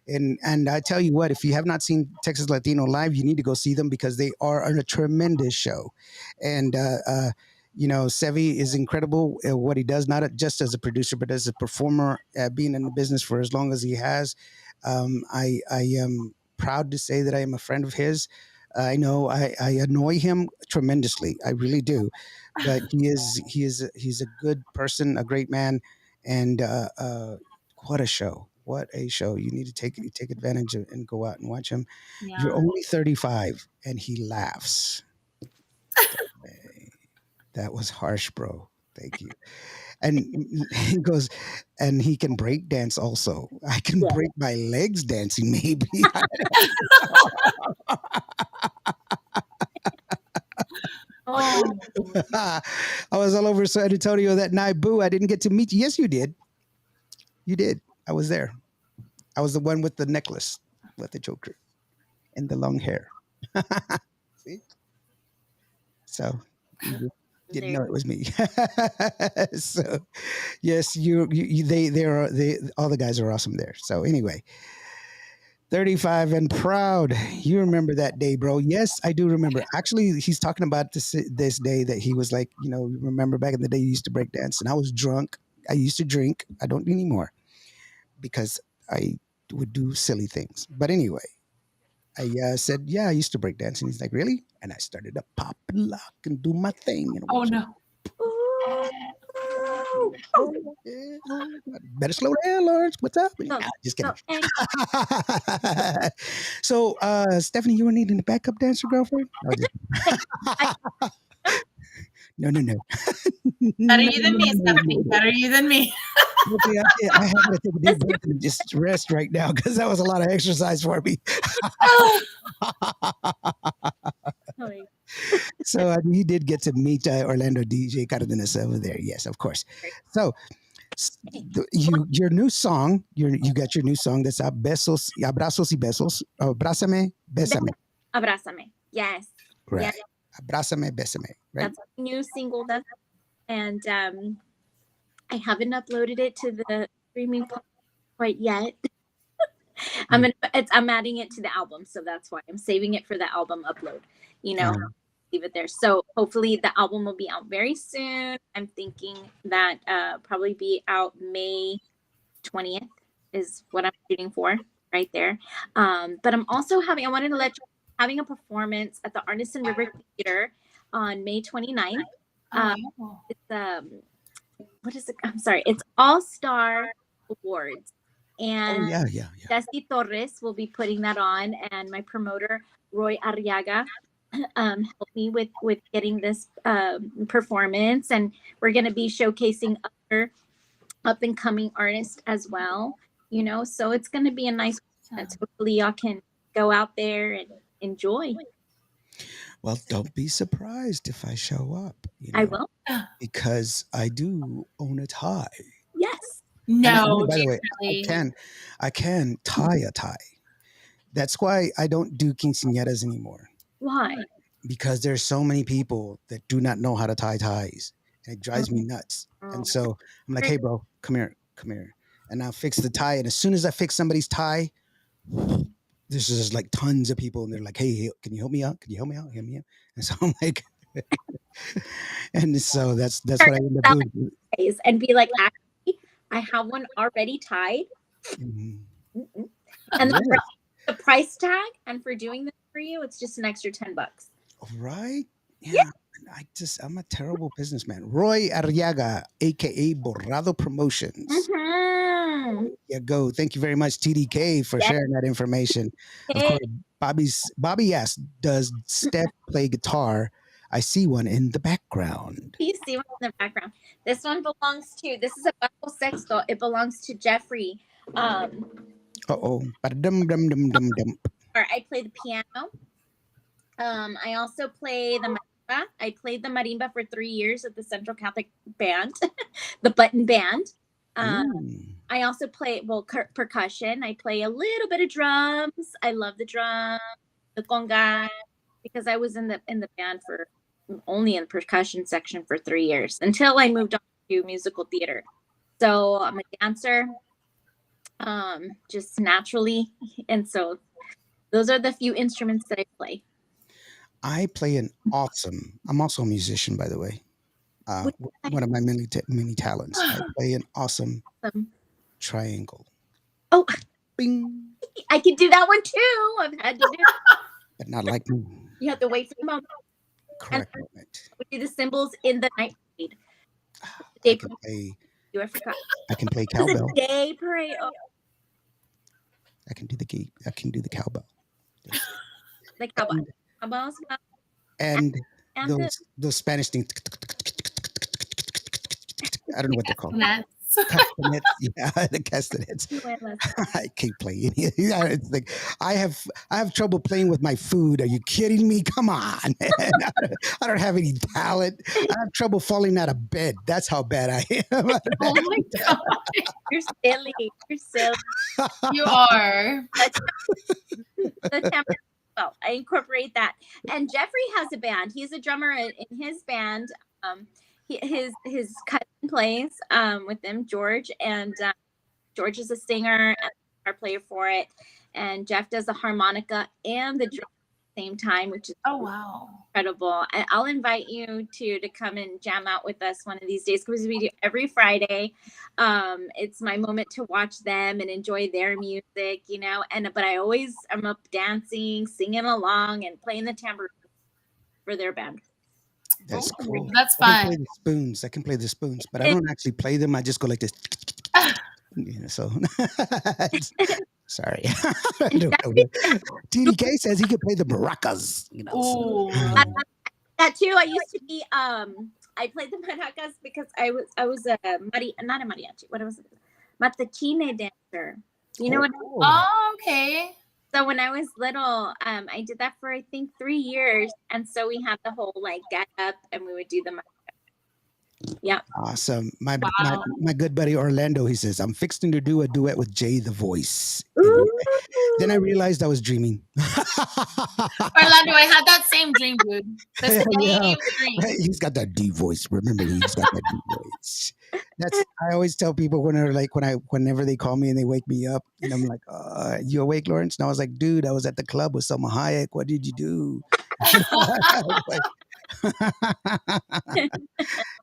And I tell you what, if you have not seen Texas Latino live, you need to go see them because they are a tremendous show. And Sevi is incredible at what he does, not just as a producer, but as a performer, being in the business for as long as he has. I am proud to say that I am a friend of his. I know I annoy him tremendously. I really do, but he's a good person, a great man, and what a show! What a show! You need to take advantage of and go out and watch him. Yeah. You're only 35, and he laughs. That was harsh, bro. Thank you. And he goes, and he can break dance also. I can Yeah. break my legs dancing, maybe. Oh, I was all over San Antonio that night. Boo, I didn't get to meet you. Yes, you did. You did. I was there. I was the one with the necklace with the Joker and the long hair. See? So you didn't know it was me. So yes, they all the guys are awesome there. So anyway, 35 and proud. You remember that day, bro? Yes, I do remember. Actually, he's talking about this day that he was like, remember back in the day you used to break dance, and I was drunk. I used to drink. I don't anymore because I would do silly things. But anyway, I said, yeah, I used to break dance, and he's like, really? And I started to pop and lock and do my thing. And oh no. Better slow down, Lawrence. What's up? No, Nah, just kidding. and So, Stephanie, you were needing a backup dancer, girlfriend? No. Better you than me, Stephanie. Better you than me. Okay, I have to take a deep breath and just rest right now because that was a lot of exercise for me. So he did get to meet Orlando DJ Cardenas over there. Yes, of course. So your new song, you got your new song that's Besos, Abrazos y Besos. Abrázame, Bésame. Abrázame. Yes. Right. Yes. Abrázame, Bésame. Right. That's a new single. And I haven't uploaded it to the streaming platform quite yet. I'm adding it to the album, so that's why I'm saving it for the album upload. Leave it there. So hopefully the album will be out very soon. I'm thinking that probably be out May 20th is what I'm shooting for right there. But I'm also having a performance at the Artisan River Theater on May 29th. It's what is it? I'm sorry. It's All Star Awards. And yeah. Desi Torres will be putting that on, and my promoter, Roy Arriaga, helped me with getting this performance, and we're going to be showcasing other up and coming artists as well. So it's going to be a nice that hopefully y'all can go out there and enjoy. Well, don't be surprised if I show up, I will. because I do own a tie. Yes. No, By the way, really. I can tie a tie. That's why I don't do quinceañeras anymore, Why? because there's so many people that do not know how to tie ties, and it drives me nuts. And so I'm like, hey, bro, come here, and I'll fix the tie. And as soon as I fix somebody's tie, there's just like tons of people, and they're like, hey, can you help me out? Can you help me out? Help me out. And so I'm like, and so that's what I end up doing. And be like, actually, I have one already tied. Mhm. And Yeah. the price tag, and for doing this for you, it's just an extra $10. Right? Yeah. I'm a terrible businessman. Roy Arriaga, aka Borrado Promotions. Mm-hmm. Yeah, go. Thank you very much, TDK, for sharing that information. Of Okay. course, Bobby asks, does Steff play guitar? I see one in the background. You see one in the background. This one belongs to. This is a bajo sexto. It belongs to Jeffrey. Uh-oh. Ba-dum-dum-dum-dum-dum. Or I play the piano. I also play the marimba. I played the marimba for 3 years at the Central Catholic Band, the Button Band. I also play percussion. I play a little bit of drums. I love the drums, the conga, because I was in the band for only in the percussion section for 3 years until I moved on to musical theater. So I'm a dancer, just naturally, and so those are the few instruments that I play. I play I'm also a musician, by the way. One of my many talents. I play an awesome triangle. Oh, Bing. I can do that one too. I've had to do it. But not like me. You have to wait for the moment. Correct moment. We do the cymbals in the night parade. I can play. I forgot. I can play cowbell. The day parade. Oh. I can do the cowbell. The cowbell. Cowbells. And those Spanish things. I don't know what they're called. Castanets. Yeah, the castanets. I can't play any. It's like I have trouble playing with my food. Are you kidding me? Come on, man. I don't have any talent. I have trouble falling out of bed. That's how bad I am. Oh my god, you're silly. You're silly. You are. Well, I incorporate that. And Jeffrey has a band. He's a drummer in his band. His cousin plays with them, George, and George is a singer and guitar player for it. And Jeff does the harmonica and the drum at the same time, which is incredible. And I'll invite you to come and jam out with us one of these days, because we do every Friday. It's my moment to watch them and enjoy their music, but I'm up dancing, singing along, and playing the tambourine for their band. That's cool. That's fun. I can play the spoons, but I don't actually play them. I just go like this. So sorry. TDK says he could play the maracas. That too. I used to be. I played the maracas because I was not a mariachi. What was it? Matachine dancer. You know what? Oh, okay. So when I was little, I did that for I think 3 years, and so we had the whole get up, and we would do the mariachi. Yeah. Awesome. My good buddy Orlando, he says, I'm fixing to do a duet with Jay the Voice. Then I realized I was dreaming. Orlando, I had that same dream, dude. The same dream. He's got that D voice. Remember, he's got that D voice. I always tell people whenever they call me and they wake me up, and I'm like, you awake, Lawrence? And I was like, dude, I was at the club with Selma Hayek. What did you do?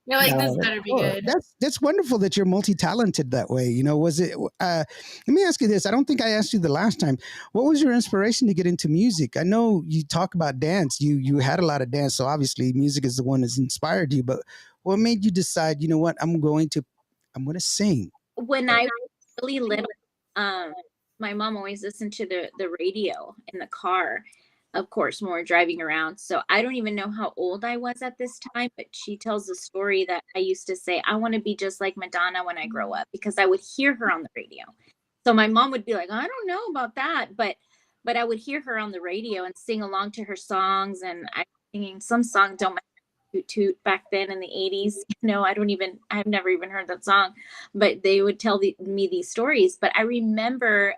You're like, this better be good. That's wonderful that you're multi-talented that way. Was it? Let me ask you this. I don't think I asked you the last time. What was your inspiration to get into music? I know you talk about dance. You had a lot of dance, so obviously music is the one that's inspired you. But what made you decide? You know what? I'm going to sing. When I was really little, my mom always listened to the radio in the car. of course, when we're driving around. So I don't even know how old I was at this time, but she tells the story that I used to say, I want to be just like Madonna when I grow up, because I would hear her on the radio. So my mom would be like, I don't know about that, but I would hear her on the radio and sing along to her songs, and I singing some song, Don't Mind Toot Toot, back then in the 80s. I've never even heard that song, but they would tell me these stories. But I remember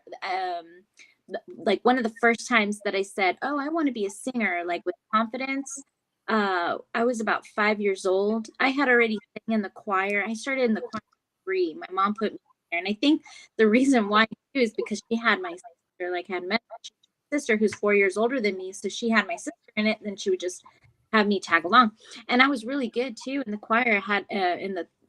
like one of the first times that I said, oh, I want to be a singer, like with confidence. I was about 5 years old. I had already sang in the choir. I started in the choir at 3. My mom put me there. And I think the reason why too is because she had my sister, like had met my sister who's 4 years older than me. So she had my sister in it, and then she would just have me tag along. And I was really good too in the choir. I had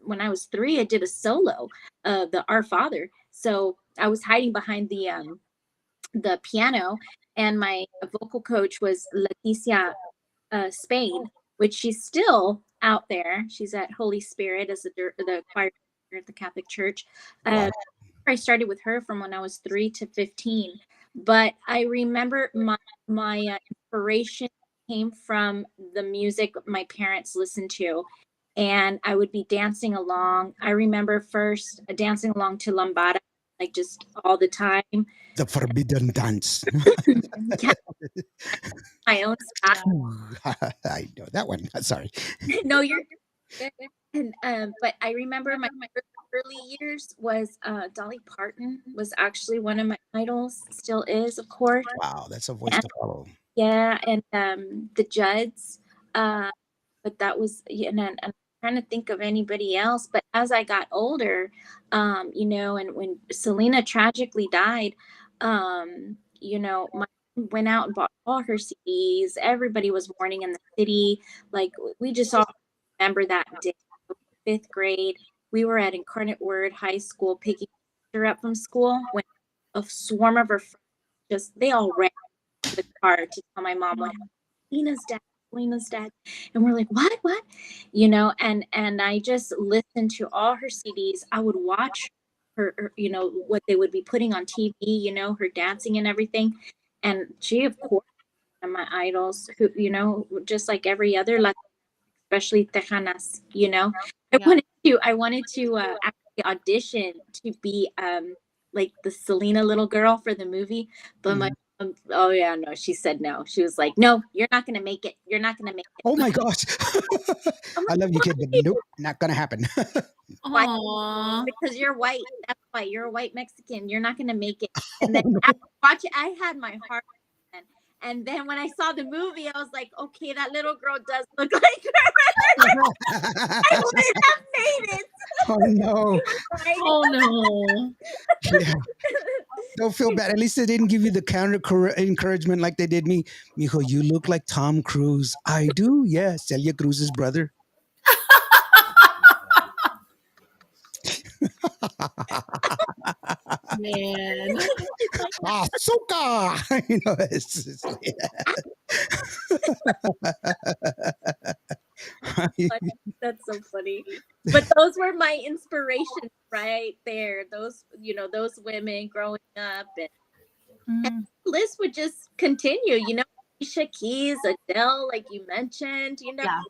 when I was 3, I did a solo, the Our Father. So I was hiding behind the piano, and my vocal coach was Leticia Spain, which she's still out there. She's at Holy Spirit as the choir at the Catholic Church. Wow. I started with her from when I was 3 to 15. But I remember my inspiration came from the music my parents listened to, and I would be dancing along. I remember first dancing along to lambada, like just all the time. The forbidden dance. Yeah, my own style. I know that one. Sorry. No, you're good. And but I remember my early years was Dolly Parton was actually one of my idols, still is, of course. Wow, that's a voice And to follow. yeah, and the Judds. Uh, but that was, and I'm trying to think of anybody else. But as I got older, and when Selena tragically died, my mom went out and bought all her CDs. Everybody was mourning in the city. Like we just all remember that day, 5th grade. We were at Incarnate Word High School picking her up from school when a swarm of her friends they all ran to the car to tell my mom what happened. Selena's dead. And we're like, what? And I just listened to all her CDs. I would watch her, what they would be putting on TV, her dancing and everything. And she, of course, one of my idols who, just like every other Latina, especially Tejanas, I wanted to actually audition to be like the Selena little girl for the movie, but my oh yeah, no, she said no. She was like, no, you're not gonna make it. You're not gonna make it. Oh my gosh. I'm I like, love you, kid, but why? nope, not gonna happen. Why? Aww. Because you're white. That's why you're a white Mexican. You're not gonna make it. Oh, And then no. after watch it, I had my heart. And then when I saw the movie, I was like, okay, that little girl does look like her. I wouldn't have made it. Oh no. Right? Oh no. Yeah. Don't feel bad. At least they didn't give you the counter encouragement like they did me. Mijo, you look like Tom Cruise. I do, yeah. Celia Cruz's brother. Man. Azúcar. That's so funny. But those were my inspirations right there. Those women growing up, and the list would just continue. Alicia Keys, Adele, like you mentioned. Yeah.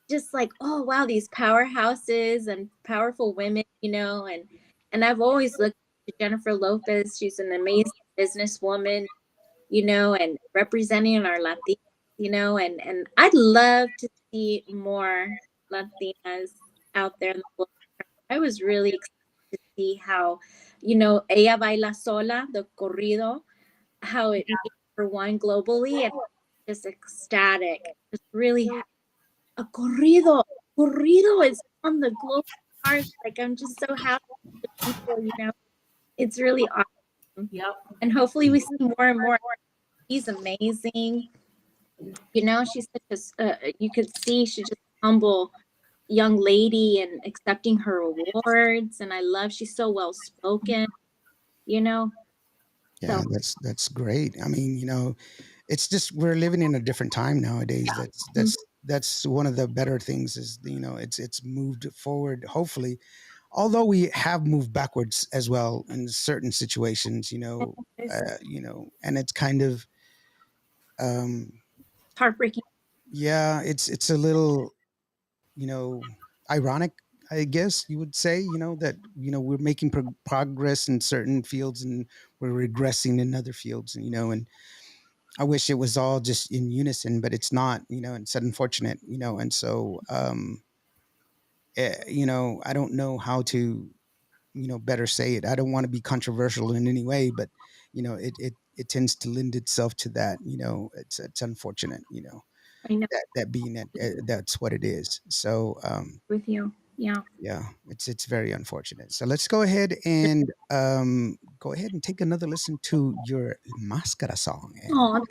Just like, oh wow, these powerhouses and powerful women. And I've always looked to Jennifer Lopez. She's an amazing businesswoman. And representing our Latinas. And I'd love to see more Latinas out there in the world. I was really excited to see how, Ella Baila Sola, the corrido, how it made her one globally, and just ecstatic. Just really a corrido is on the global chart. Like I'm just so happy for people. It's really awesome. Yep. And hopefully we see more and more. She's amazing. She's such you could see she's just a humble young lady and accepting her awards. And I love she's so well spoken. Yeah, So that's great. I mean, it's just we're living in a different time nowadays. That's one of the better things is it's moved forward. Hopefully, although we have moved backwards as well in certain situations. And it's kind of um, Heartbreaking. yeah, it's a little, you know, ironic, I guess you would say, that, we're making progress in certain fields and we're regressing in other fields, and I wish it was all just in unison, but it's not, and it's unfortunate, and so, I don't know how to, better say it. I don't want to be controversial in any way, but, it tends to lend itself to that, it's unfortunate, I know that being that, that's what it is. So, with you. Yeah. yeah, it's very unfortunate. So let's go ahead and take another listen to your Mascara song, and Oh,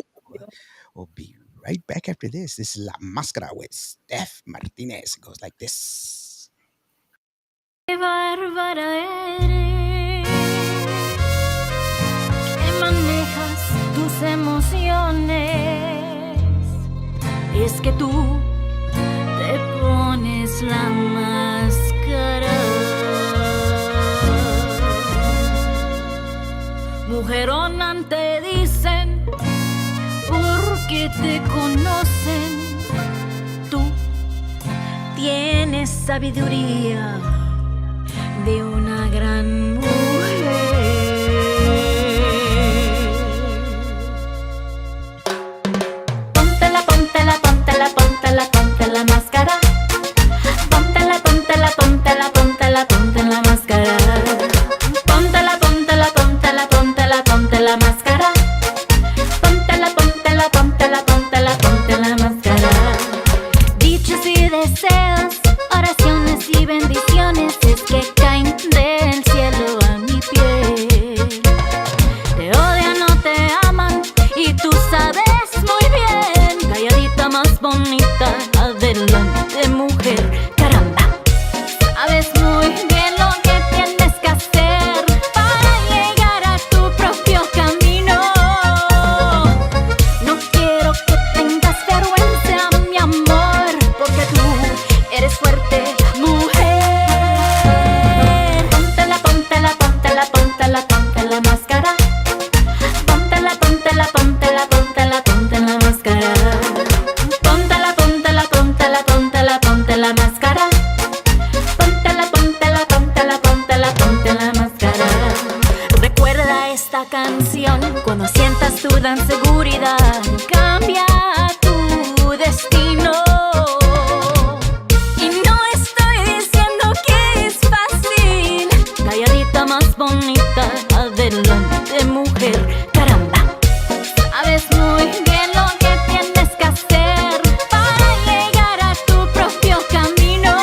we'll be right back after this. This is La Mascara with Steff Martinez. It goes like this. Qué bárbara eres, que manejas tus emociones. Es que tú te pones la máscara. Mujerona te dicen porque te conocen. Tú tienes sabiduría de una gran mujer. Póntela, póntela, póntela, póntela, ponte la máscara. Póntela, póntela, póntela, póntela, ponte la máscara. Póntela, póntela, póntela, póntela, ponte la máscara. Póntela, póntela, póntela, póntela, ponte la máscara. Dichos y deseos, oraciones y bendiciones es que caen del cielo a mi piel. Te odian o te aman y tú sabes muy bien. Calladita más bonita, adelante mujer. Caramba, sabes muy bien lo que tienes que hacer para llegar a tu propio camino. No quiero que tengas vergüenza, mi amor, porque tú eres fuerte, mujer. Póntela, póntela, póntela, póntela, ponte la máscara. Póntela, póntela, póntela, póntela, ponte la máscara. Póntela, póntela, póntela, póntela, ponte la máscara. Póntela, póntela, póntela, póntela, ponte la máscara. Recuerda esta canción cuando sientas duda, inseguridad. Cambia tu destino. Y no estoy diciendo que es fácil. Calladita más bonita, adelante mujer. Caramba, sabes muy bien lo que tienes que hacer para llegar a tu propio camino.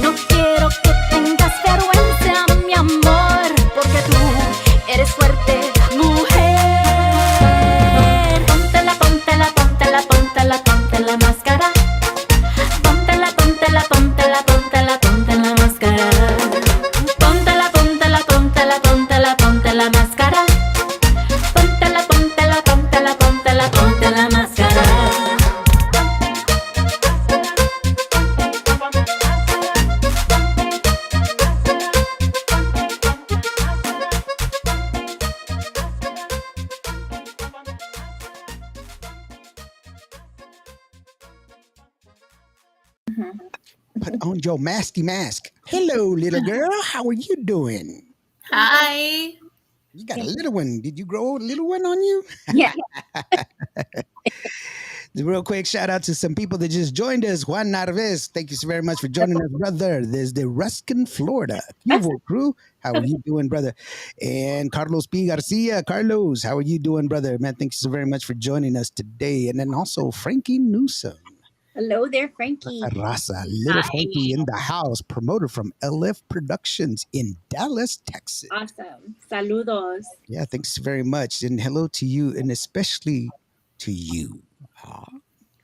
No quiero que tengas vergüenza, mi amor, porque tú eres fuerte, mujer. Póntela, póntela, póntela, póntela, ponte la máscara. Póntela, póntela, póntela, póntela, ponte la máscara. Póntela, póntela, póntela, póntela, ponte la máscara. Póntela, póntela, póntela, póntela, ponte la máscara. Put on your masky mask. Hello, little girl. How are you doing? Hi. You got a little one. Did you grow a little one on you? yeah. Real quick shout out to some people that just joined us. Juan Narvez, thank you so very much for joining us, brother. There's the Ruskin, Florida Cuvo crew. How are you doing, brother? And Carlos P. Garcia. Carlos, how are you doing, brother? Man, thank you so very much for joining us today. And then also Frankie Newsom. Hello there, Frankie. Raza, little Hi. Frankie in the house, promoter from LF Productions in Dallas, Texas. Awesome. Saludos. Yeah, thanks very much. And hello to you, and especially to you. Aw,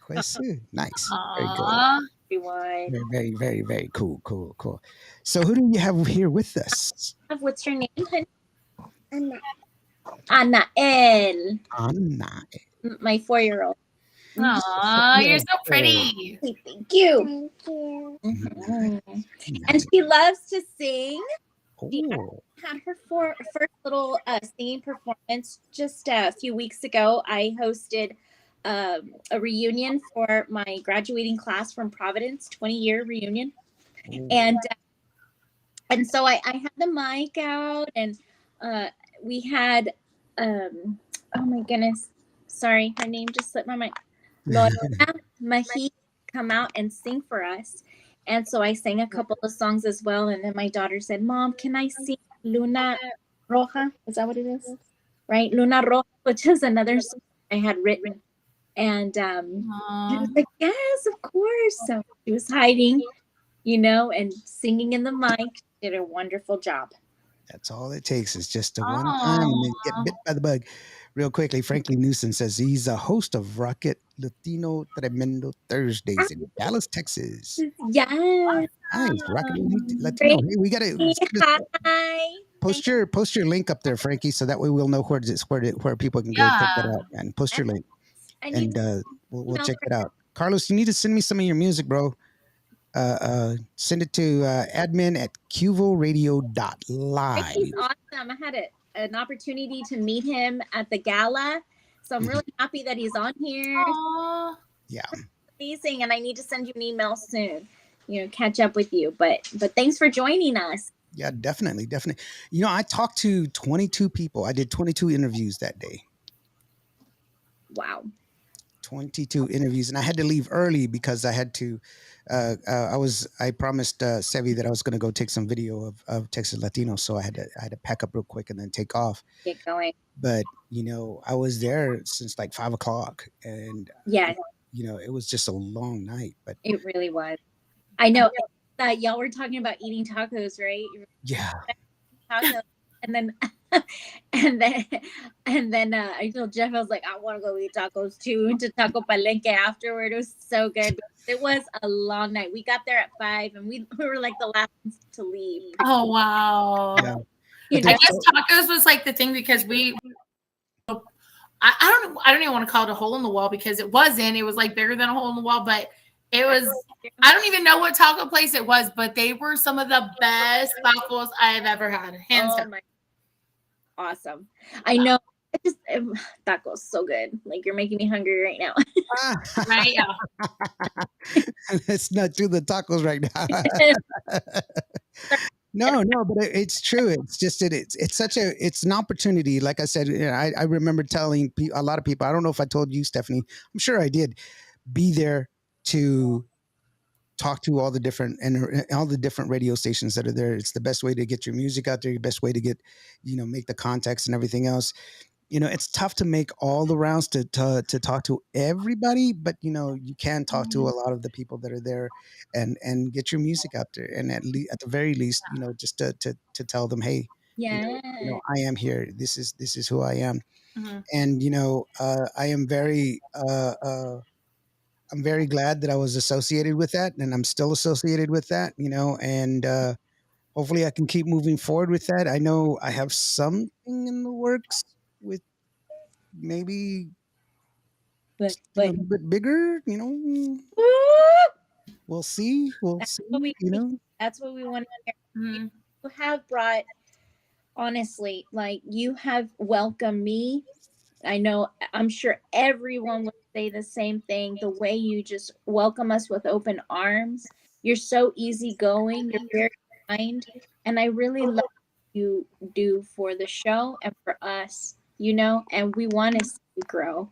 pues, nice. Very good. Aw. Everyone. Very, very, very, very cool, cool, cool. So who do you have here with us? What's your name, honey? Anael. Anna. My 4-year-old. Aw, you're so pretty. Thank you. Mhm. And she loves to sing. Oh, had her first little singing performance just a few weeks ago. I hosted a reunion for my graduating class from Providence, 20-year reunion, and so I had the mic out, and we had oh my goodness, sorry, her name just slipped my mind. Lorena Mahi come out and sing for us. And so I sang a couple of songs as well. And then my daughter said, Mom, can I sing Luna Roja? Is that what it is? Right? Luna Roja, which is another song I had written. And I was like, yes, of course. So she was hiding, and singing in the mic. Did a wonderful job. that's all it takes is just a one time and then get bit by the bug. Real quickly, Franklin Newsom says he's a host of Rocket Latino Tremendo Thursdays in Dallas, Texas. Yes. Nice, Rocket Latino. Great. Hey, we gotta Hi. post your link up there, Frankie, so that way we'll know where people can go check that out, and post your link, and we'll check it out. Carlos, you need to send me some of your music, bro. Send it to admin at cuvoradio.live. He's awesome. I had an opportunity to meet him at the gala, so I'm really happy that he's on here. Aww. Yeah, amazing. And I need to send you an email soon. Catch up with you. But thanks for joining us. Yeah, definitely. I talked to 22 people. I did 22 interviews that day. Wow. 22 interviews, and I had to leave early because I had to. I promised Sevi that I was going to go take some video of Texas Latino, so I had to pack up real quick and then take off. Get going. But I was there since like 5 o'clock, and yes, it was just a long night. But it really was. I know that y'all were talking about eating tacos, right? Yeah. Tacos, and then. And then I told Jeff, I was like, I want to go eat tacos too. Went to Taco Palenque afterward. It was so good. It was a long night. We got there at 5, and we were like the last ones to leave. Oh wow! Yeah. I guess tacos was like the thing because I don't even want to call it a hole in the wall because it wasn't. It was like bigger than a hole in the wall, but it was. I don't even know what taco place it was, but they were some of the best tacos I have ever had, hands down. Awesome. I know. Tacos so good. Like you're making me hungry right now. Right? Yeah. Let's not do the tacos right now. No, but it's true. It's just it's an opportunity. Like I said, I remember telling a lot of people. I don't know if I told you, Stephanie. I'm sure I did. Be there to talk to all the different radio stations that are there. It's the best way to get your music out there. Your best way to get, make the contacts and everything else. It's tough to make all the rounds to talk to everybody, but you can talk to a lot of the people that are there, and get your music out there. And at the very least, just to tell them, hey, yeah, I am here. This is who I am. Mm-hmm. And I am very I'm very glad that I was associated with that, and I'm still associated with that, and hopefully I can keep moving forward with that. I know I have something in the works with maybe a little bit bigger, We'll see. That's what we want to hear. Mm-hmm. You have brought, honestly, like you have welcomed me. I know, I'm sure everyone would say the same thing. The way you just welcome us with open arms. You're so easygoing. You're very kind. And I really love what you do for the show and for us, and we want to see you grow.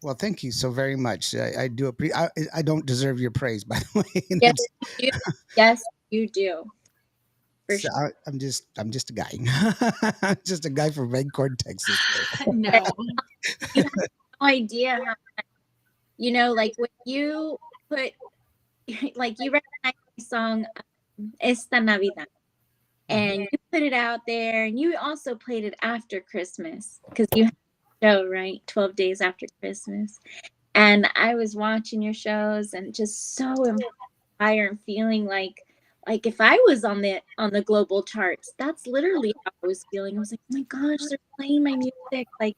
Well, thank you so very much. I do appreciate. I don't deserve your praise, by the way. Yes, you do. Yes, you do. So sure. I'm just a guy. Just a guy from Vancouver, Texas. No. You have no idea how much, like when you put, like you recognize the song Esta Navidad, and you put it out there, and you also played it after Christmas because you have a show, right? 12 days after Christmas. And I was watching your shows and just so inspired and feeling like if I was on the global charts, that's literally how I was feeling. I was like, oh my gosh, they're playing my music. Like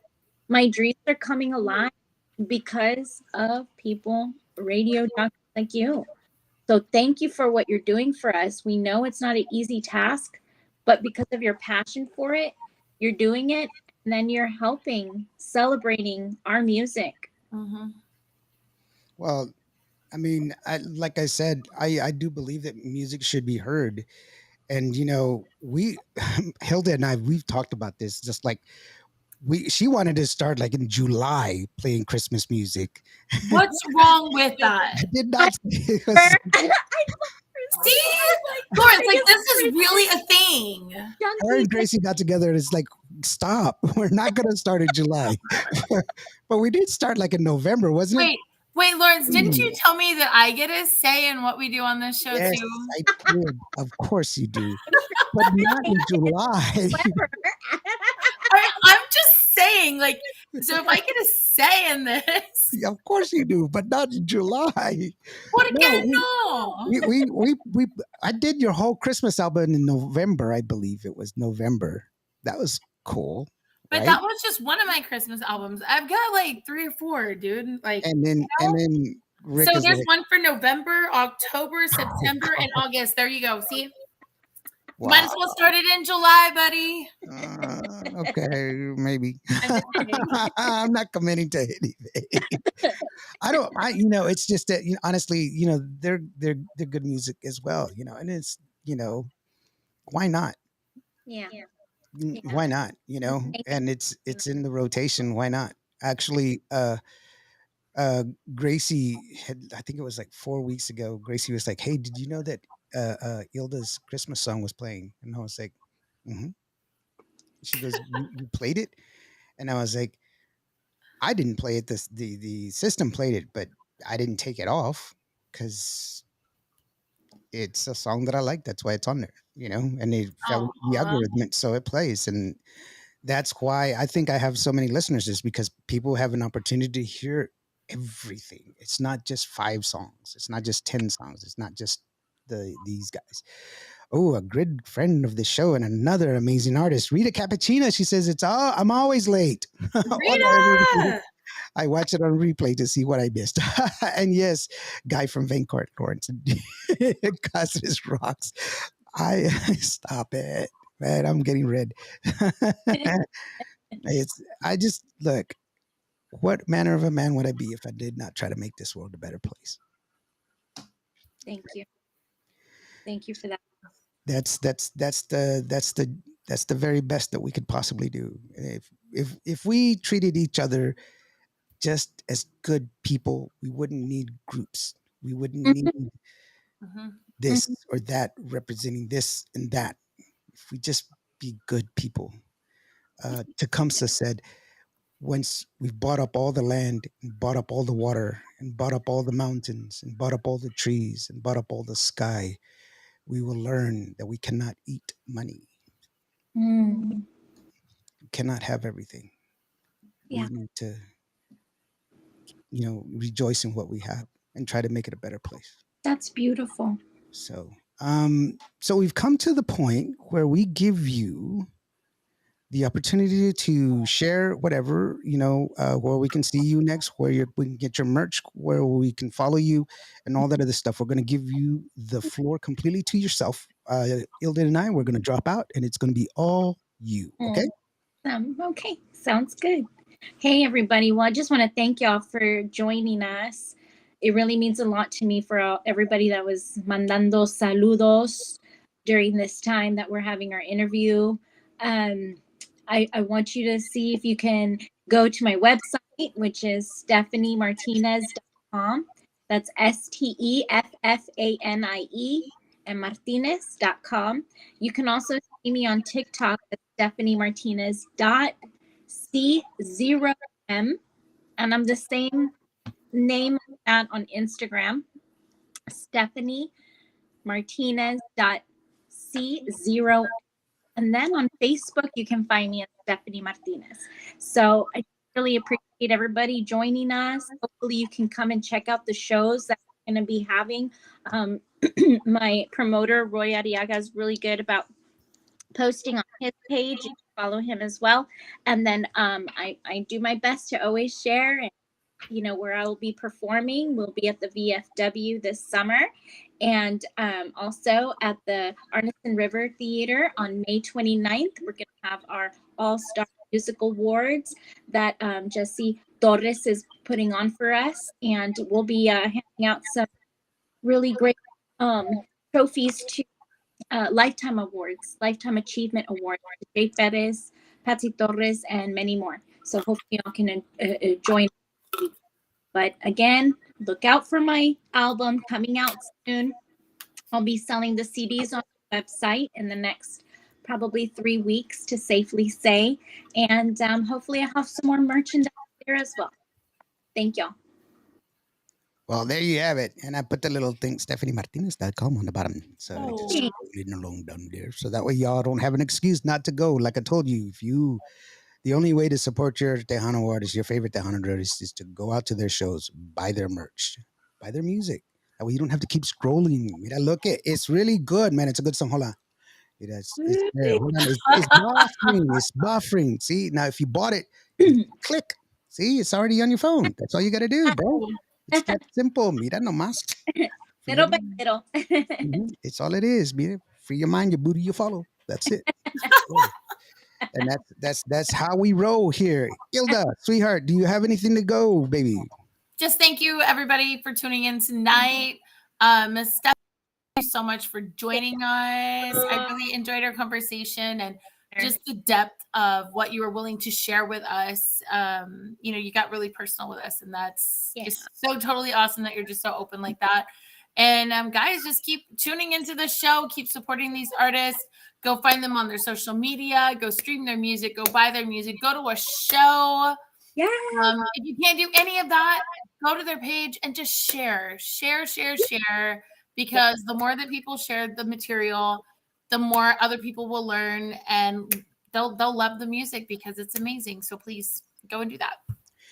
my dreams are coming alive because of people, radio doctors like you. So thank you for what you're doing for us. We know it's not an easy task, but because of your passion for it, you're doing it, and then you're celebrating our music. Mm-hmm. Well, I mean, like I said, I do believe that music should be heard. And we Hilda and we've talked about this. Just like she wanted to start like in July playing Christmas music. What's wrong with that? I did not say it was. See, Lawrence, like this is really a thing. Her and Gracie got together and it's like, stop. We're not going to start in July. But we did start like in November, wasn't it? Wait, Lawrence, didn't you tell me that I get a say in what we do on this show Yes, too? I did. Of course you do. But not in July. I'm just saying, like, so if I get a say in this, Of course you do, but not in July. what No, again? No. we I did your whole Christmas album in November, I believe it was November. That was cool. But right? that was just one of my Christmas albums. I've got like 3 or 4, dude. Like, And then Rick so is there's like, one for November, October, September, and August. There you go. See, wow. might as well start it in July, buddy. Okay, maybe. I'm just kidding. I'm not committing to anything. It's just that honestly, they're good music as well, and it's why not? Yeah. Why not? And it's in the rotation. Why not? Actually, Gracie I think it was like 4 weeks ago. Gracie was like, "Hey, did you know that Ilda's Christmas song was playing?" And I was like, "Mm-hmm." She goes, "You played it?" And I was like, "I didn't play it. The system played it, but I didn't take it off because it's a song that I like. That's why it's on there, And it fell into the algorithm, so it plays, and that's why I think I have so many listeners. Is because people have an opportunity to hear everything. It's not just 5 songs. It's not just 10 songs. It's not just these guys. Oh, a good friend of the show and another amazing artist, Rita Cappuccina. She says I'm always late. Rita! I watch it on replay to see what I missed. And yes, Guy from Vancourt, Lawrence. Cosmos rocks. I stop it, man. I'm getting red. I just look. What manner of a man would I be if I did not try to make this world a better place? Thank you. Thank you for that. That's the very best that we could possibly do. If we treated each other just as good people, we wouldn't need groups. We wouldn't need this or that representing this and that. If we just be good people. Tecumseh said, once we've bought up all the land and bought up all the water and bought up all the mountains and bought up all the trees and bought up all the sky, we will learn that we cannot eat money. We cannot have everything. Yeah. We need to, rejoice in what we have and try to make it a better place. That's beautiful. So we've come to the point where we give you the opportunity to share whatever, where we can see you next, where we can get your merch, where we can follow you and all that other stuff. We're going to give you the floor completely to yourself. Ilda and I, we're going to drop out and it's going to be all you. Okay. Okay. Sounds good. Hey, everybody. Well, I just want to thank y'all for joining us. It really means a lot to me for everybody that was mandando saludos during this time that we're having our interview. I want you to see if you can go to my website, which is stephaniemartinez.com. That's STEFFANIE and Martinez.com. You can also see me on TikTok at StephanieMartinez.C0M. And I'm the same name on Instagram, Stephanie Martinez.C0M. And then on Facebook, you can find me at Stephanie Martinez. So I really appreciate everybody joining us. Hopefully you can come and check out the shows that we're going to be having. My promoter, Roy Arriaga, is really good about posting on his page. You can follow him as well. And then I do my best to always share and where I will be performing. We'll be at the VFW this summer, and also at the Arneson River Theater on May 29th. We're going to have our All-Star Music Awards that Jesse Torres is putting on for us, and we'll be handing out some really great trophies to Lifetime Awards, Lifetime Achievement Awards, Jay Perez, Patsy Torres, and many more. So hopefully y'all can join. But again, look out for my album coming out soon. I'll be selling the CDs on the website in the next probably 3 weeks, to safely say. And hopefully I have some more merchandise there as well. Thank y'all. Well, there you have it. And I put the little thing, StephanieMartinez.com, on the bottom. So just scrolling along down there. So that way y'all don't have an excuse not to go. Like I told you, the only way to support your Tejano artist, your favorite Tejano artist, is to go out to their shows, buy their merch, buy their music. That way you don't have to keep scrolling. Mira, look, it's really good, man. It's a good song. Hold on. It's there. Hold on. It's buffering. It's buffering. See, now if you bought it, click. See, it's already on your phone. That's all you got to do, bro. It's that simple. Mira nomás. Little by little. It's all it is. Mira, free your mind, your booty, you follow. That's it. And that's how we roll here. Ilda, sweetheart, do you have anything to go, baby? Just thank you, everybody, for tuning in tonight. Miss Steff, thank you so much for joining us. I really enjoyed our conversation and just the depth of what you were willing to share with us. You got really personal with us, and that's just so totally awesome that you're just so open like that. And guys, just keep tuning into the show, keep supporting these artists. Go find them on their social media, go stream their music, go buy their music, go to a show. Yeah. If you can't do any of that, go to their page and just share, because the more that people share the material, the more other people will learn, and they'll love the music because it's amazing. So please go and do that.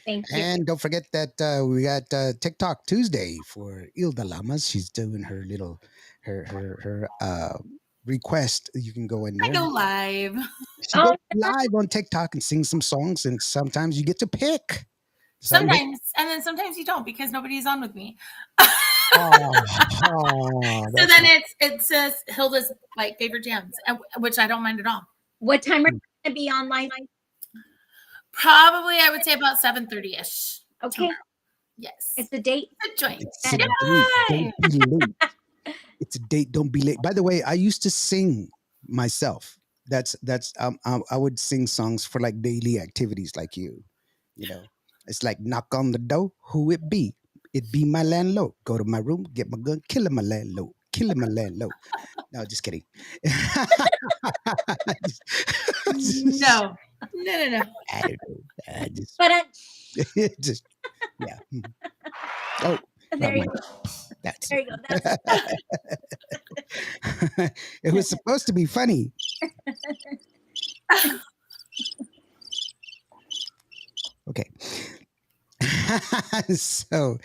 Thank you. And don't forget that we got TikTok Tuesday for Ilda Lamas. She's doing her little her request. You can go in there. I go live. She goes live on TikTok and sings some songs, and sometimes you get to pick. Sometimes, and then sometimes you don't, because nobody's on with me. So then it says Hilda's like favorite jams, which I don't mind at all. What time are you going to be on live? Probably, I would say about 7:30ish. Okay. Tomorrow. Yes. It's a date. It's a joint. It's a date. Don't be late. It's a date. Don't be late. By the way, I used to sing myself. That's I would sing songs for like daily activities, like you. It's like knock on the door. Who it be? It be my landlord. Go to my room, get my gun, kill my landlord. Killing my landlord. No, just kidding. No. I don't know. But just yeah. Oh, there you go. That's There you go. it was supposed to be funny. Okay. So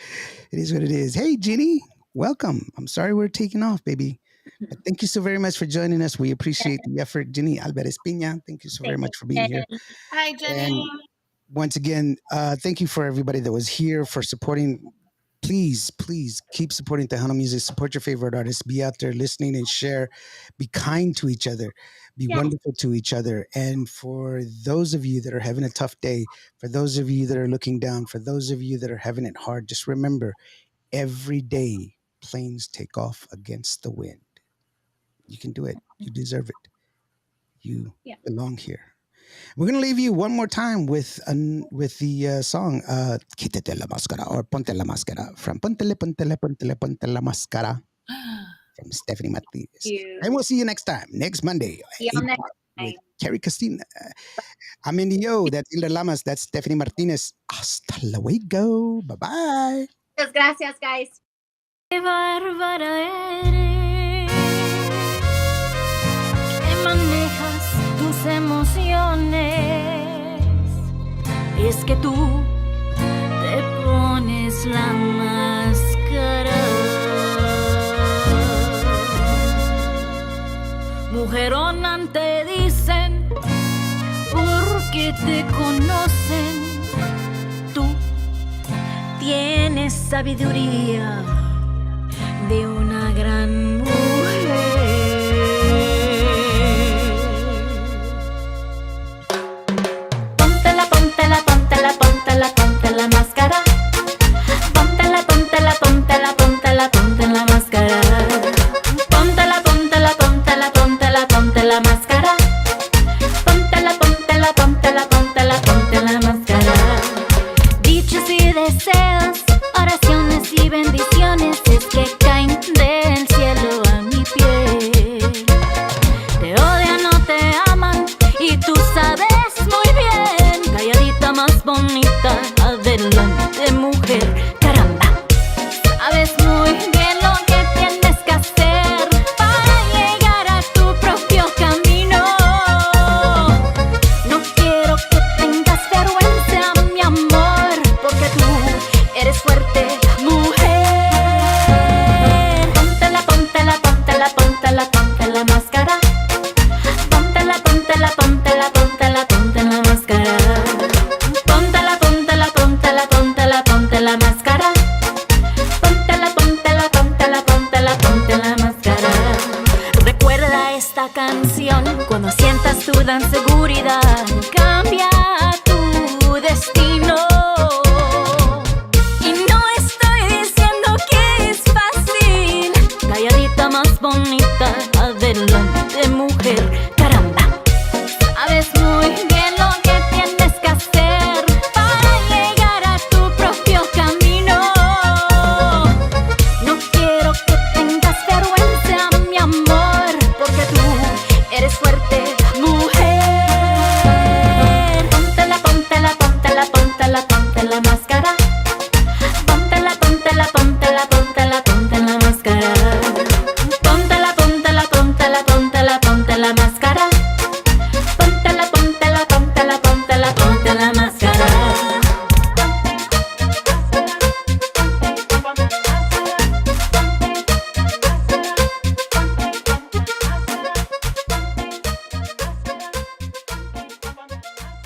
it is what it is. Hey, Ginny, welcome. I'm sorry we're taking off, baby. But thank you so very much for joining us. We appreciate the effort. Ginny Alvarez Piña, thank you so very much for being here. Hi, Jenny. And once again, thank you for everybody that was here for supporting. Please keep supporting Tejano music. Support your favorite artists. Be out there listening and share. Be kind to each other. Be wonderful to each other. And for those of you that are having a tough day, for those of you that are looking down, for those of you that are having it hard, just remember, every day planes take off against the wind. You can do it. You deserve it. You belong here. We're going to leave you one more time with the song Quítate la máscara, or Ponte la máscara, from Pontele, Pontele, Pontele, Ponte la máscara, from Stephanie Martinez. And we'll see you next time, next Monday. With Carrie Castina. I'm Indio. That's Hilda Lamas. That's Stephanie Martinez. Hasta luego. Bye-bye. Muchas gracias, guys. Qué bárbara eres, que manejas tus emociones. Es que tú te pones la máscara. Mujerona te dicen, porque te conocen. Tú sabiduría de una gran mujer. Póntela, póntela, póntela, póntela, ponte la máscara. Póntela, póntela, póntela, póntela, ponte la máscara. Póntela, póntela, póntela, póntela, ponte la máscara. Póntela, póntela, póntela, póntela, ponte la máscara. Dichos y deseos, oraciones y bendiciones es que caen del cielo a mi piel. Te odian o te aman y tú sabes muy bien. Calladita más bonita, adelante mujer. Caramba, sabes muy bien lo que tienes que hacer para llegar a tu propio camino. No quiero que tengas vergüenza, mi amor, porque tú eres fuerte, mujer. Póntela, póntela, póntela, póntela, ponte la máscara. Póntela, póntela, póntela, póntela, ponte la máscara. Póntela, póntela, póntela, póntela, ponte la máscara. Póntela, póntela, póntela, póntela, ponte la máscara. Recuerda esta canción cuando sientas tu inseguridad. Cambia tu destino. Y no estoy diciendo que es fácil. Calladita más bonita, adelante mujer. Caramba, sabes muy